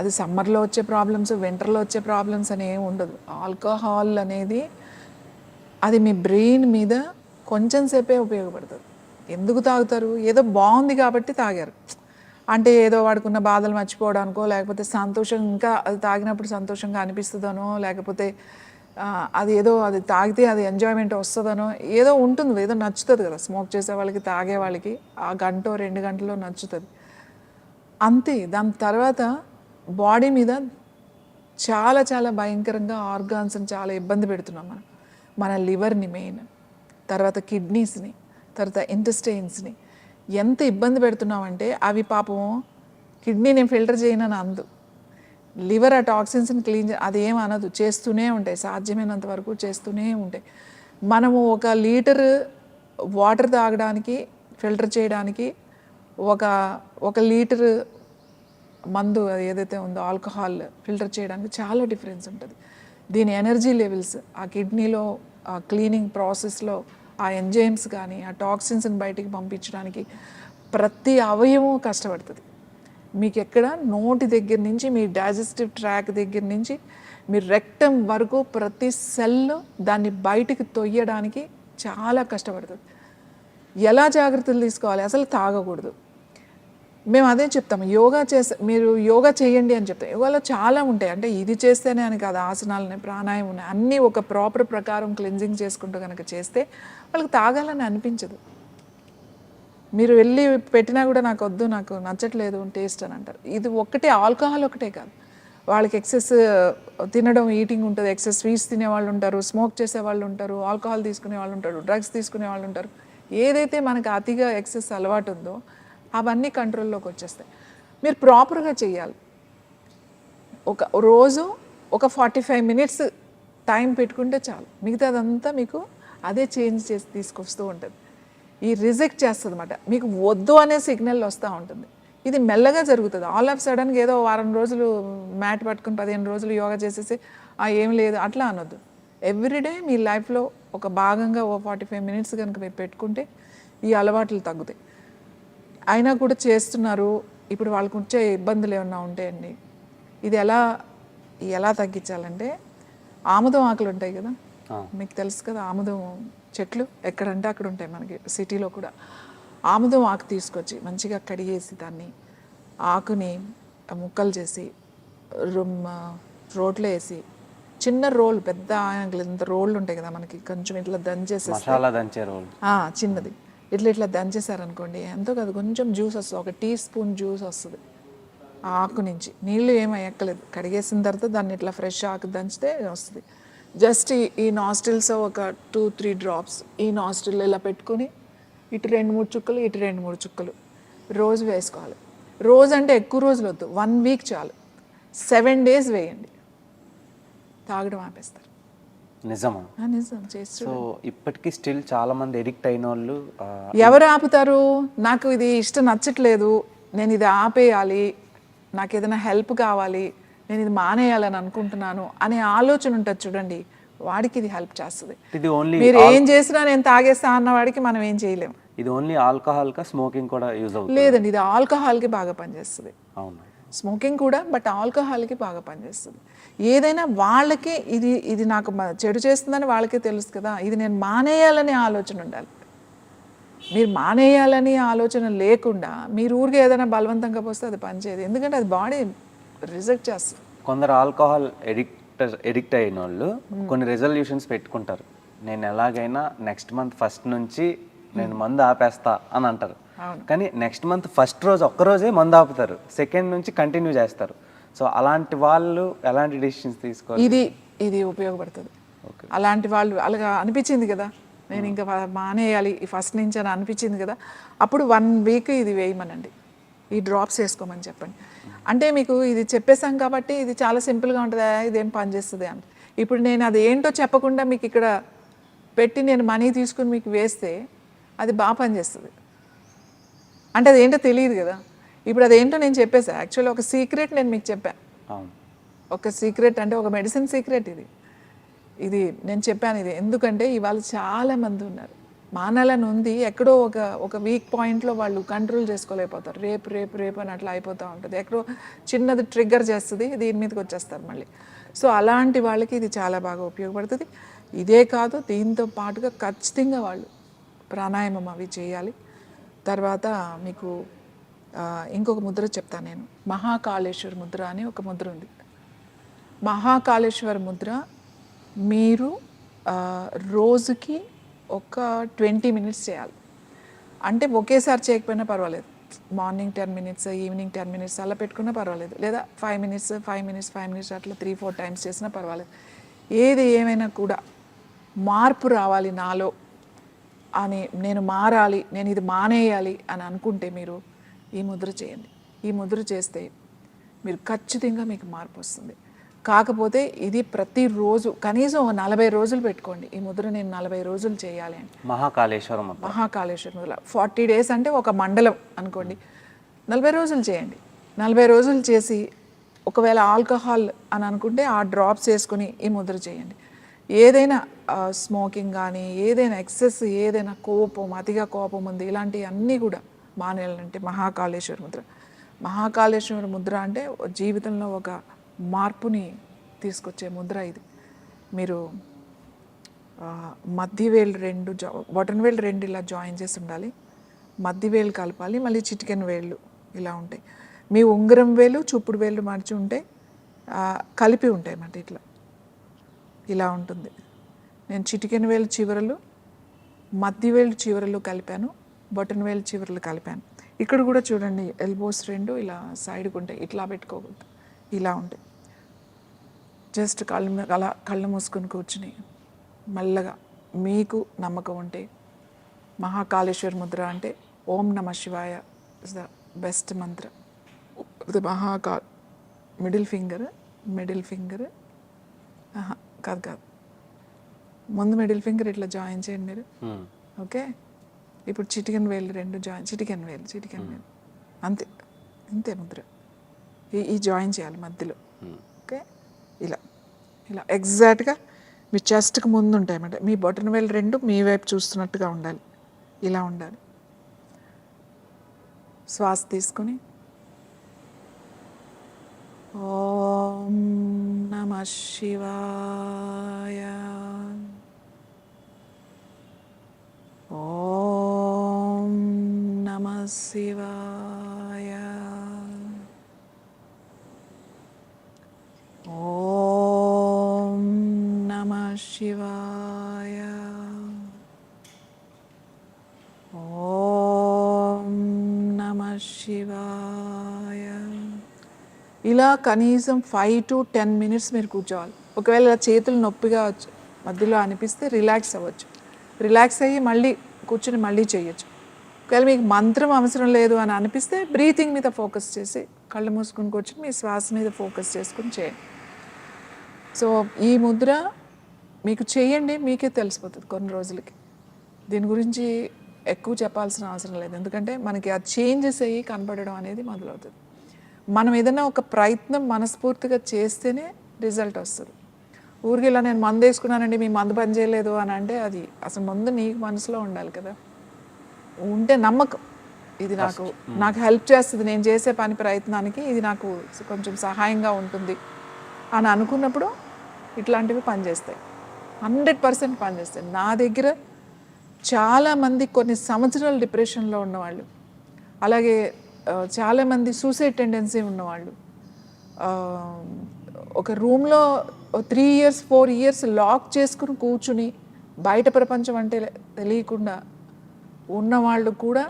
B: అది సమ్మర్లో వచ్చే ప్రాబ్లమ్స్, వింటర్లో వచ్చే ప్రాబ్లమ్స్ అని ఏమి ఉండదు. ఆల్కహాల్ అనేది అది మీ బ్రెయిన్ మీద కొంచెం సేపే ఉపయోగపడుతుంది. ఎందుకు తాగుతారు? ఏదో బాగుంది కాబట్టి తాగారు. అంటే ఏదో వాడుకున్న బాధలు మర్చిపోవడానికో, లేకపోతే సంతోషం, ఇంకా అది తాగినప్పుడు సంతోషంగా అనిపిస్తుందనో, లేకపోతే అది తాగితే అది ఎంజాయ్మెంట్ వస్తుందనో ఏదో ఉంటుంది, ఏదో నచ్చుతుంది కదా. స్మోక్ చేసే వాళ్ళకి, తాగే వాళ్ళకి ఆ 1-2 గంటల్లో నచ్చుతుంది అంతే. దాని తర్వాత బాడీ మీద చాలా చాలా భయంకరంగా ఆర్గాన్స్ని చాలా ఇబ్బంది పెడుతున్నాం మనం. మన లివర్ని మెయిన్, తర్వాత కిడ్నీస్ని, తర్వాత ఇంటెస్టైన్స్ని ఎంత ఇబ్బంది పెడుతున్నామంటే, అవి పాపం కిడ్నీని ఫిల్టర్ చేయనని అందు, లివర్ ఆ టాక్సిన్స్ని క్లీన్ అది ఏం అనదు, చేస్తూనే ఉంటాయి, సాధ్యమైనంత వరకు చేస్తూనే ఉంటాయి. మనము 1 లీటర్ వాటర్ తాగడానికి, ఫిల్టర్ చేయడానికి 1 లీటర్ మందు అది ఏదైతే ఉందో ఆల్కహాల్ ఫిల్టర్ చేయడానికి చాలా డిఫరెన్స్ ఉంటుంది. దీని ఎనర్జీ లెవెల్స్, ఆ కిడ్నీలో ఆ క్లీనింగ్ ప్రాసెస్లో ఆ ఎంజైమ్స్ కానీ ఆ టాక్సిన్స్ని బయటికి పంపించడానికి ప్రతి అవయవం కష్టపడుతుంది. మీకు ఎక్కడ నోటి దగ్గర నుంచి మీ డైజెస్టివ్ ట్రాక్ దగ్గర నుంచి మీ రెక్టమ్ వరకు ప్రతి సెల్ దాన్ని బయటికి తొయ్యడానికి చాలా కష్టపడుతుంది. ఎలా జాగ్రత్తలు తీసుకోవాలి? అసలు తాగకూడదు. మేము అదే చెప్తాము, మీరు యోగా చేయండి అని చెప్తాం. యోగాలో చాలా ఉంటాయి, అంటే ఇది చేస్తేనే అని కాదు, ఆసనాలని, ప్రాణాయామం ఉన్నాయి, అన్నీ ఒక ప్రాపర్ ప్రకారం క్లెన్జింగ్ చేసుకుంటూ కనుక చేస్తే వాళ్ళకి తాగాలని అనిపించదు. మీరు వెళ్ళి పెట్టినా కూడా నాకు వద్దు, నాకు నచ్చట్లేదు టేస్ట్ అని అంటారు. ఇది ఒక్కటే, ఆల్కహాల్ ఒకటే కాదు, వాళ్ళకి ఎక్సెస్ తినడం, ఈటింగ్ ఉంటుంది, ఎక్సెస్ స్వీట్స్ తినేవాళ్ళు ఉంటారు, స్మోక్ చేసే వాళ్ళు ఉంటారు, ఆల్కహాల్ తీసుకునే వాళ్ళు ఉంటారు, డ్రగ్స్ తీసుకునే వాళ్ళు ఉంటారు. ఏదైతే మనకు అతిగా ఎక్సెస్ అలవాటు ఉందో అవన్నీ కంట్రోల్లోకి వచ్చేస్తాయి. మీరు ప్రాపర్గా చేయాలి. రోజు ఒక 45 మినిట్స్ టైం పెట్టుకుంటే చాలు, మిగతాదంతా మీకు అదే చేంజ్ చేసి తీసుకొస్తూ ఉంటుంది. ఈ రిజెక్ట్ చేస్తుంది అన్నమాట, మీకు వద్దు అనే సిగ్నల్ వస్తూ ఉంటుంది. ఇది మెల్లగా జరుగుతుంది. ఆల్ ఆఫ్ సడన్గా ఏదో వారం రోజులు మ్యాట్ పట్టుకుని 15 రోజులు యోగా చేసేసి ఏం లేదు అట్లా అనొద్దు. ఎవ్రీడే మీ లైఫ్లో ఒక భాగంగా 45 మినిట్స్ కనుక మీరు పెట్టుకుంటే ఈ అలవాట్లు తగ్గుతాయి. అయినా కూడా చేస్తున్నారు, ఇప్పుడు వాళ్ళకు వచ్చే ఇబ్బందులు ఏమన్నా ఉంటాయండి. ఇది ఎలా తగ్గించాలంటే, ఆముదం ఆకులు ఉంటాయి కదా, మీకు తెలుసు కదా, ఆముదం చెట్లు ఎక్కడంటే అక్కడ ఉంటాయి మనకి సిటీలో కూడా. ఆముదం ఆకు తీసుకొచ్చి మంచిగా కడిగేసి దాన్ని ఆకుని ముక్కలు చేసి రోట్లో వేసి, చిన్న రోల్, పెద్ద ఇంత రోళ్ళు ఉంటాయి కదా మనకి, కొంచెం ఇట్లా దంచేసి, చిన్నది ఇట్లా దంచేసారనుకోండి, ఎంతో కాదు కొంచెం జ్యూస్ వస్తుంది, 1 టీ స్పూన్ జ్యూస్ వస్తుంది ఆ ఆకు నుంచి. నీళ్ళు ఏమీ ఎక్కలేదు, కడిగేసిన తర్వాత దాన్ని ఇట్లా ఫ్రెష్ ఆకు దంచితే వస్తుంది. జస్ట్ ఈ నాస్ట్రిల్స్ ఒక 2-3 డ్రాప్స్ ఈ నాస్ట్రిల్ ఇలా పెట్టుకుని, ఇటు 2-3 చుక్కలు, ఇటు 2-3 చుక్కలు రోజు వేసుకోవాలి. రోజు అంటే ఎక్కువ రోజులు వద్దు, 1 వీక్ చాలు. 7 డేస్ వేయండి, తాగడం ఆపేస్తారు.
A: నిజమా?
B: నిజం. చేస్తూ
A: సో ఇప్పటికీ స్టిల్ చాలా మంది ఎడిక్ట్ అయిన వాళ్ళు
B: ఎవరు ఆపుతారు? నాకు ఇది ఇష్టం నచ్చట్లేదు, నేను ఇది ఆపేయాలి, నాకు ఏదైనా హెల్ప్ కావాలి, నేను ఇది మానేయాలని అనుకుంటున్నాను అనే ఆలోచన ఉంటుంది చూడండి, వాడికి ఇది హెల్ప్ చేస్తుంది.
A: ఇది ఓన్లీ
B: మీరు ఏం చేసినా నేను తాగేస్తా అన్న వాడికి మనం ఏం చేయలేము.
A: ఇది ఓన్లీ ఆల్కహాల్ కా స్మోకింగ్ కూడా యూజ్ అవుతుంది?
B: లేదండి, ఇది ఆల్కహాల్కి బాగా పనిచేస్తుంది.
A: అవును.
B: స్మోకింగ్ కూడా, బట్ ఆల్కహాల్కి బాగా పనిచేస్తుంది. ఏదైనా వాళ్ళకి ఇది నాకు చెడు చేస్తుందని వాళ్ళకే తెలుసు కదా, ఇది నేను మానేయాలనే ఆలోచన ఉండాలి. మీరు మానేయాలని ఆలోచన లేకుండా మీరు ఊరికే ఏదైనా బలవంతంగా పోస్తే అది పనిచేయదు, ఎందుకంటే అది బాడీ రిజెక్ట్ చేస్తుంది.
A: కొందరు ఆల్కహాల్ ఎడిక్ట్ అయిన వాళ్ళు కొన్ని రెజల్యూషన్స్ పెట్టుకుంటారు. నేను ఎలాగైనా నెక్స్ట్ మంత్ ఫస్ట్ నుంచి నేను మందు ఆపేస్తా అని అంటారు. కానీ నెక్స్ట్ మంత్ ఫస్ట్ రోజు ఒక్కరోజే మందు ఆపుతారు, సెకండ్ నుంచి కంటిన్యూ చేస్తారు. సో అలాంటి వాళ్ళు ఎలాంటి డెసిషన్స్ తీసుకోవాలి?
B: ఇది ఉపయోగపడుతుంది. అలాంటి వాళ్ళు అలాగా అనిపించింది కదా, నేను ఇంకా మానేయాలి ఈ ఫస్ట్ నుంచి అని అనిపించింది కదా, అప్పుడు 1 వీక్ ఇది వేయమనండి, ఈ డ్రాప్స్ వేసుకోమని చెప్పండి. అంటే మీకు ఇది చెప్పేసాం కాబట్టి ఇది చాలా సింపుల్గా ఉంటుంది, ఇదేం పని చేస్తుంది అని. ఇప్పుడు నేను అది ఏంటో చెప్పకుండా మీకు ఇక్కడ పెట్టి నేను మనీ తీసుకుని మీకు వేస్తే అది బాగా పనిచేస్తుంది. అంటే అదేంటో తెలియదు కదా. ఇప్పుడు అదేంటో నేను చెప్పేసా, యాక్చువల్లీ ఒక సీక్రెట్ నేను మీకు చెప్పాను. ఒక సీక్రెట్ అంటే ఒక మెడిసిన్ సీక్రెట్ ఇది నేను చెప్పాను. ఇది ఎందుకంటే ఇవాళ చాలామంది ఉన్నారు, మానాలని ఉంది, ఎక్కడో ఒక వీక్ పాయింట్లో వాళ్ళు కంట్రోల్ చేసుకోలేకపోతారు. రేపు అని అట్లా అయిపోతూ ఉంటుంది, ఎక్కడో చిన్నది ట్రిగ్గర్ చేస్తుంది, దీని మీదకి వచ్చేస్తారు మళ్ళీ. సో అలాంటి వాళ్ళకి ఇది చాలా బాగా ఉపయోగపడుతుంది. ఇదే కాదు, దీంతో పాటుగా ఖచ్చితంగా వాళ్ళు ప్రాణాయామం అవి చేయాలి. తర్వాత మీకు ఇంకొక ముద్ర చెప్తాను నేను, మహాకాళేశ్వర ముద్ర అని ఒక ముద్ర ఉంది. మహాకాళేశ్వర ముద్ర మీరు రోజుకి ఒక 20 మినిట్స్ చేయాలి. అంటే ఒకేసారి చేయకపోయినా పర్వాలేదు, మార్నింగ్ 10 మినిట్స్, ఈవినింగ్ 10 మినిట్స్ అలా పెట్టుకున్నా పర్వాలేదు, లేదా 5 మినిట్స్ అట్లా 3-4 టైమ్స్ చేసినా పర్వాలేదు. ఏది ఏమైనా కూడా మార్పు రావాలి నాలో అని, నేను మారాలి, నేను ఇది మానేయాలి అని అనుకుంటే మీరు ఈ ముద్ర చేయండి. ఈ ముద్ర చేస్తే మీరు ఖచ్చితంగా మీకు మార్పు వస్తుంది. కాకపోతే ఇది ప్రతిరోజు కనీసం 40 రోజులు పెట్టుకోండి ఈ ముద్ర, నేను 40 రోజులు చేయాలి అని.
A: మహాకాళేశ్వరం
B: ముద్ర 40 డేస్ అంటే ఒక మండలం అనుకోండి, 40 రోజులు చేయండి. 40 రోజులు చేసి ఒకవేళ ఆల్కహాల్ అని అనుకుంటే ఆ డ్రాప్స్ వేసుకొని ఈ ముద్ర చేయండి. ఏదైనా స్మోకింగ్ కానీ, ఏదైనా ఎక్సెస్, ఏదైనా కోపం, అతిగా కోపం ఉంది, ఇలాంటివి అన్నీ కూడా మానేయాలంటే మహాకాళేశ్వర ముద్ర. మహాకాళేశ్వర ముద్ర అంటే జీవితంలో ఒక మార్పుని తీసుకొచ్చే ముద్ర ఇది. మీరు మధ్యవేళ్ళు 2 బొటన్ వేళ్ళు 2 ఇలా జాయిన్ చేసి ఉండాలి, మధ్యవేళ్ళు కలపాలి, మళ్ళీ చిటికెన్ వేళ్ళు ఇలా ఉంటాయి. మీ ఉంగరం వేలు చూపుడు వేళ్ళు మడిచి ఉంటే కలిపి ఉంటాయి అన్నమాట, ఇట్లా ఇలా ఉంటుంది. నేను చిటికెన్ వేలు చివరలు, మధ్యవేళ్ళు చివరలు కలిపాను, బొటన్ వేలు చివరలు కలిపాను. ఇక్కడ కూడా చూడండి, ఎల్బోస్ 2 ఇలా సైడ్కి ఉంటాయి, ఇట్లా పెట్టుకోకూడదు, ఇలా ఉంటాయి. జస్ట్ కళ్ళు మూసుకొని కూర్చుని మెల్లగా మీకు నమ్మకం ఉంటే, మహాకాళేశ్వర ముద్ర అంటే ఓం నమ శివాయ is the best Mantra. Middle finger కాదు, ముందు మిడిల్ ఫింగర్ ఇట్లా జాయిన్ చేయండి మీరు. ఓకే, ఇప్పుడు చిటికెన్ వేలు 2 జాయిన్, చిటికెన్ వేలు అంతే ముద్ర. ఈ జాయిన్ చేయాలి మధ్యలో. ఓకే, ఇలా ఎగ్జాక్ట్గా మీ చెస్ట్కి ముందు ఉంటాయి అన్నమాట. మీ బొటన్ వేలు 2 మీ వైపు చూస్తున్నట్టుగా ఉండాలి, ఇలా ఉండాలి. శ్వాస తీసుకుని ఓం నమ శివాయ, ఓం నమ శివాయ, ఓం నమ శివాయ, ఓం నమ శివాయ. ఇలా కనీసం 5 to 10 మినిట్స్ మీరు కూర్చోవాలి. ఒకవేళ చేతులు నొప్పిగా మధ్యలో అనిపిస్తే రిలాక్స్ అవ్వచ్చు, రిలాక్స్ అయ్యి మళ్ళీ కూర్చొని మళ్ళీ చేయొచ్చు. ఒకవేళ మీకు మంత్రం అవసరం లేదు అని అనిపిస్తే బ్రీతింగ్ మీద ఫోకస్ చేసి కళ్ళు మూసుకుని కూర్చొని మీ శ్వాస మీద ఫోకస్ చేసుకుని చేయండి. సో ఈ ముద్ర మీకు చేయండి, మీకే తెలిసిపోతుంది కొన్ని రోజులకి. దీని గురించి ఎక్కువ చెప్పాల్సిన అవసరం లేదు, ఎందుకంటే మనకి ఆ చేంజెస్ అయ్యి కనపడడం అనేది మొదలవుతుంది. మనం ఏదైనా ఒక ప్రయత్నం మనస్ఫూర్తిగా చేస్తేనే రిజల్ట్ వస్తుంది. ఊరికి ఇలా నేను మందు వేసుకున్నానండి మీ మందు పని చేయలేదు అని అంటే అది అసలు ముందు నీకు మనసులో ఉండాలి కదా, ఉంటే నమ్మకం ఇది నాకు హెల్ప్ చేస్తుంది, నేను చేసే పని ప్రయత్నానికి ఇది నాకు కొంచెం సహాయంగా ఉంటుంది అని అనుకున్నప్పుడు ఇట్లాంటివి పనిచేస్తాయి, 100% పనిచేస్తాయి. నా దగ్గర చాలామంది కొన్ని సంవత్సరాలు డిప్రెషన్లో ఉన్నవాళ్ళు, అలాగే చాలామంది సూసైడ్ టెండెన్సీ ఉన్నవాళ్ళు, ఒక రూమ్లో 3 years 4 years లాక్ చేసుకుని కూర్చుని బయట ప్రపంచం అంటే తెలియకుండా ఉన్నవాళ్ళు కూడా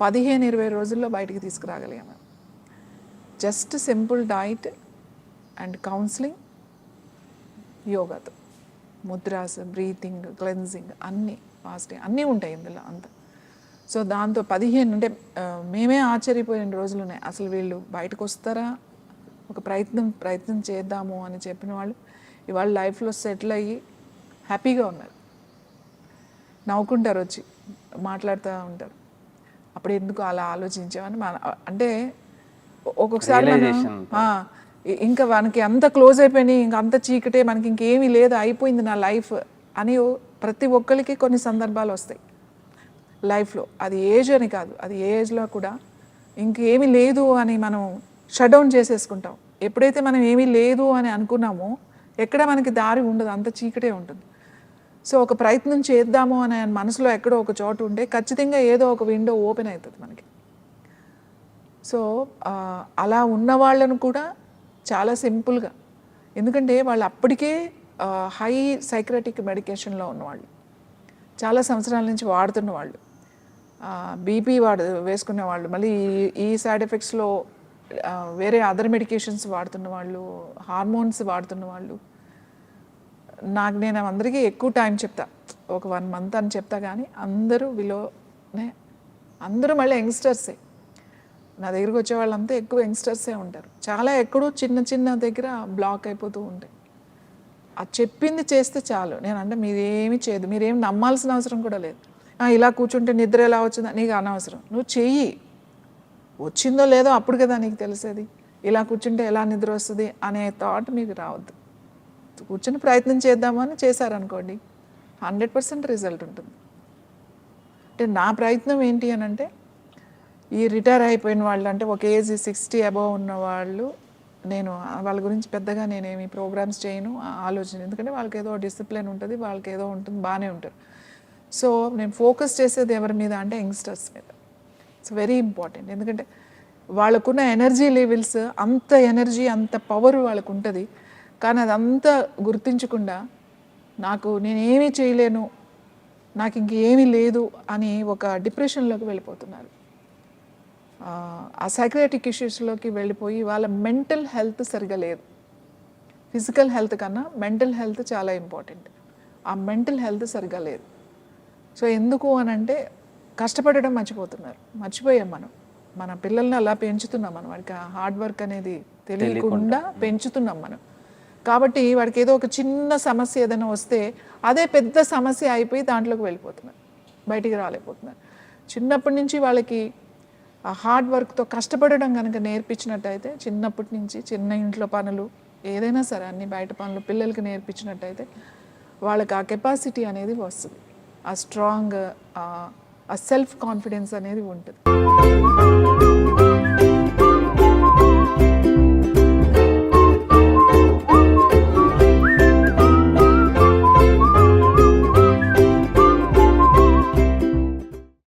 B: 15-20 రోజుల్లో బయటికి తీసుకురాగలిగాము. Just simple diet and counselling, యోగాతో, ముద్రాస్, బ్రీతింగ్, క్లెన్జింగ్, అన్నీ ఫాస్టింగ్ అన్నీ ఉంటాయి ఇందులో అంతా. సో దాంతో 15 అంటే మేమే ఆశ్చర్యపోయిన రోజులు ఉన్నాయి. అసలు వీళ్ళు బయటకు వస్తారా, ఒక ప్రయత్నం చేద్దాము అని చెప్పిన వాళ్ళు ఇవాళ లైఫ్లో సెటిల్ అయ్యి హ్యాపీగా ఉన్నారు, నవ్వుకుంటారు, వచ్చి మాట్లాడుతూ ఉంటారు. అప్పుడు ఎందుకు అలా ఆలోచించామని అంటే ఒక్కొక్కసారి ఇంకా మనకి అంత క్లోజ్ అయిపోయినాయి, ఇంకా అంత చీకటే, మనకి ఇంకేమీ లేదు, అయిపోయింది నా లైఫ్ అని ప్రతి ఒక్కరికి కొన్ని సందర్భాలు వస్తాయి లైఫ్లో. అది ఏజ్ అని కాదు, అది ఏ ఏజ్లో కూడా ఇంకేమీ లేదు అని మనం షట్ డౌన్ చేసేసుకుంటాం. ఎప్పుడైతే మనం ఏమీ లేదు అని అనుకున్నామో ఎక్కడ మనకి దారి ఉండదు, అంత చీకటే ఉంటుంది. సో ఒక ప్రయత్నం చేద్దాము అనే మనసులో ఎక్కడో ఒక చోటు ఉంటే ఖచ్చితంగా ఏదో ఒక విండో ఓపెన్ అవుతుంది మనకి. సో అలా ఉన్న వాళ్ళను కూడా చాలా సింపుల్గా, ఎందుకంటే వాళ్ళు అప్పటికే హై సైక్రటిక్ మెడికేషన్లో ఉన్నవాళ్ళు, చాలా సంవత్సరాల నుంచి వాడుతున్న వాళ్ళు, బీపీ వేసుకునే వాళ్ళు, మళ్ళీ ఈ సైడ్ ఎఫెక్ట్స్లో వేరే అదర్ మెడికేషన్స్ వాడుతున్న వాళ్ళు, హార్మోన్స్ వాడుతున్న వాళ్ళు. నేను అందరికీ ఎక్కువ టైం చెప్తా, ఒక 1 month అని చెప్తా, కానీ అందరూ విలోనే, అందరూ మళ్ళీ యంగ్స్టర్సే. నా దగ్గరికి వచ్చే వాళ్ళంతా ఎక్కువ యంగ్స్టర్సే ఉంటారు. చాలా ఎక్కడో చిన్న దగ్గర బ్లాక్ అయిపోతూ ఉంటాయి. అది చెప్పింది చేస్తే చాలు. నేనంటే మీరేమీ చేయదు, మీరేం నమ్మాల్సిన అవసరం కూడా లేదు. ఇలా కూర్చుంటే నిద్ర ఎలా వచ్చిందో నీకు అనవసరం, నువ్వు చెయ్యి, వచ్చిందో లేదో అప్పుడు కదా నీకు తెలిసేది. ఇలా కూర్చుంటే ఎలా నిద్ర వస్తుంది అనే థాట్ మీకు రావద్దు. కూర్చొని ప్రయత్నం చేద్దామని చేశారనుకోండి, 100% రిజల్ట్ ఉంటుంది. అంటే నా ప్రయత్నం ఏంటి అని అంటే, ఈ రిటైర్ అయిపోయిన వాళ్ళు, అంటే ఒక ఏజ్ 60 అబవ్ ఉన్న వాళ్ళు, నేను వాళ్ళ గురించి పెద్దగా నేనేమి ప్రోగ్రామ్స్ చేయను, ఆలోచన, ఎందుకంటే వాళ్ళకి ఏదో డిసిప్లిన్ ఉంటుంది, వాళ్ళకి ఏదో ఉంటుంది, బాగానే ఉంటారు. సో నేను ఫోకస్ చేసేది ఎవరి మీద అంటే యంగ్స్టర్స్ మీద. ఇట్స్ వెరీ ఇంపార్టెంట్, ఎందుకంటే వాళ్ళకున్న ఎనర్జీ లెవెల్స్, అంత ఎనర్జీ, అంత పవర్ వాళ్ళకు ఉంటుంది, కానీ అదంతా గుర్తించకుండా నేనేమీ చేయలేను, నాకు ఇంకేమీ లేదు అని ఒక డిప్రెషన్లోకి వెళ్ళిపోతున్నారు. ఆ సైక్రియాటిక్ ఇష్యూస్లోకి వెళ్ళిపోయి వాళ్ళ మెంటల్ హెల్త్ సరిగా లేదు. ఫిజికల్ హెల్త్ కన్నా మెంటల్ హెల్త్ చాలా ఇంపార్టెంట్. ఆ మెంటల్ హెల్త్ సరిగా లేదు. సో ఎందుకు అని అంటే కష్టపడడం మర్చిపోయాం మన పిల్లల్ని అలా పెంచుతున్నాం మనం, వాడికి హార్డ్ వర్క్ అనేది తెలియకుండా పెంచుతున్నాం మనం. కాబట్టి వాడికి ఏదో ఒక చిన్న సమస్య ఏదైనా వస్తే అదే పెద్ద సమస్య అయిపోయి దాంట్లోకి వెళ్ళిపోతున్నారు, బయటికి రాలేకపోతున్నారు. చిన్నప్పటి నుంచి వాళ్ళకి ఆ హార్డ్ వర్క్తో కష్టపడడం కనుక నేర్పించినట్టయితే, చిన్నప్పటి నుంచి చిన్న ఇంట్లో పనులు ఏదైనా సరే అన్ని బయట పనులు పిల్లలకి నేర్పించినట్టయితే వాళ్ళకి ఆ కెపాసిటీ అనేది వస్తుంది, ఆ స్ట్రాంగ్, ఆ సెల్ఫ్ కాన్ఫిడెన్స్ అనేది ఉంటుంది.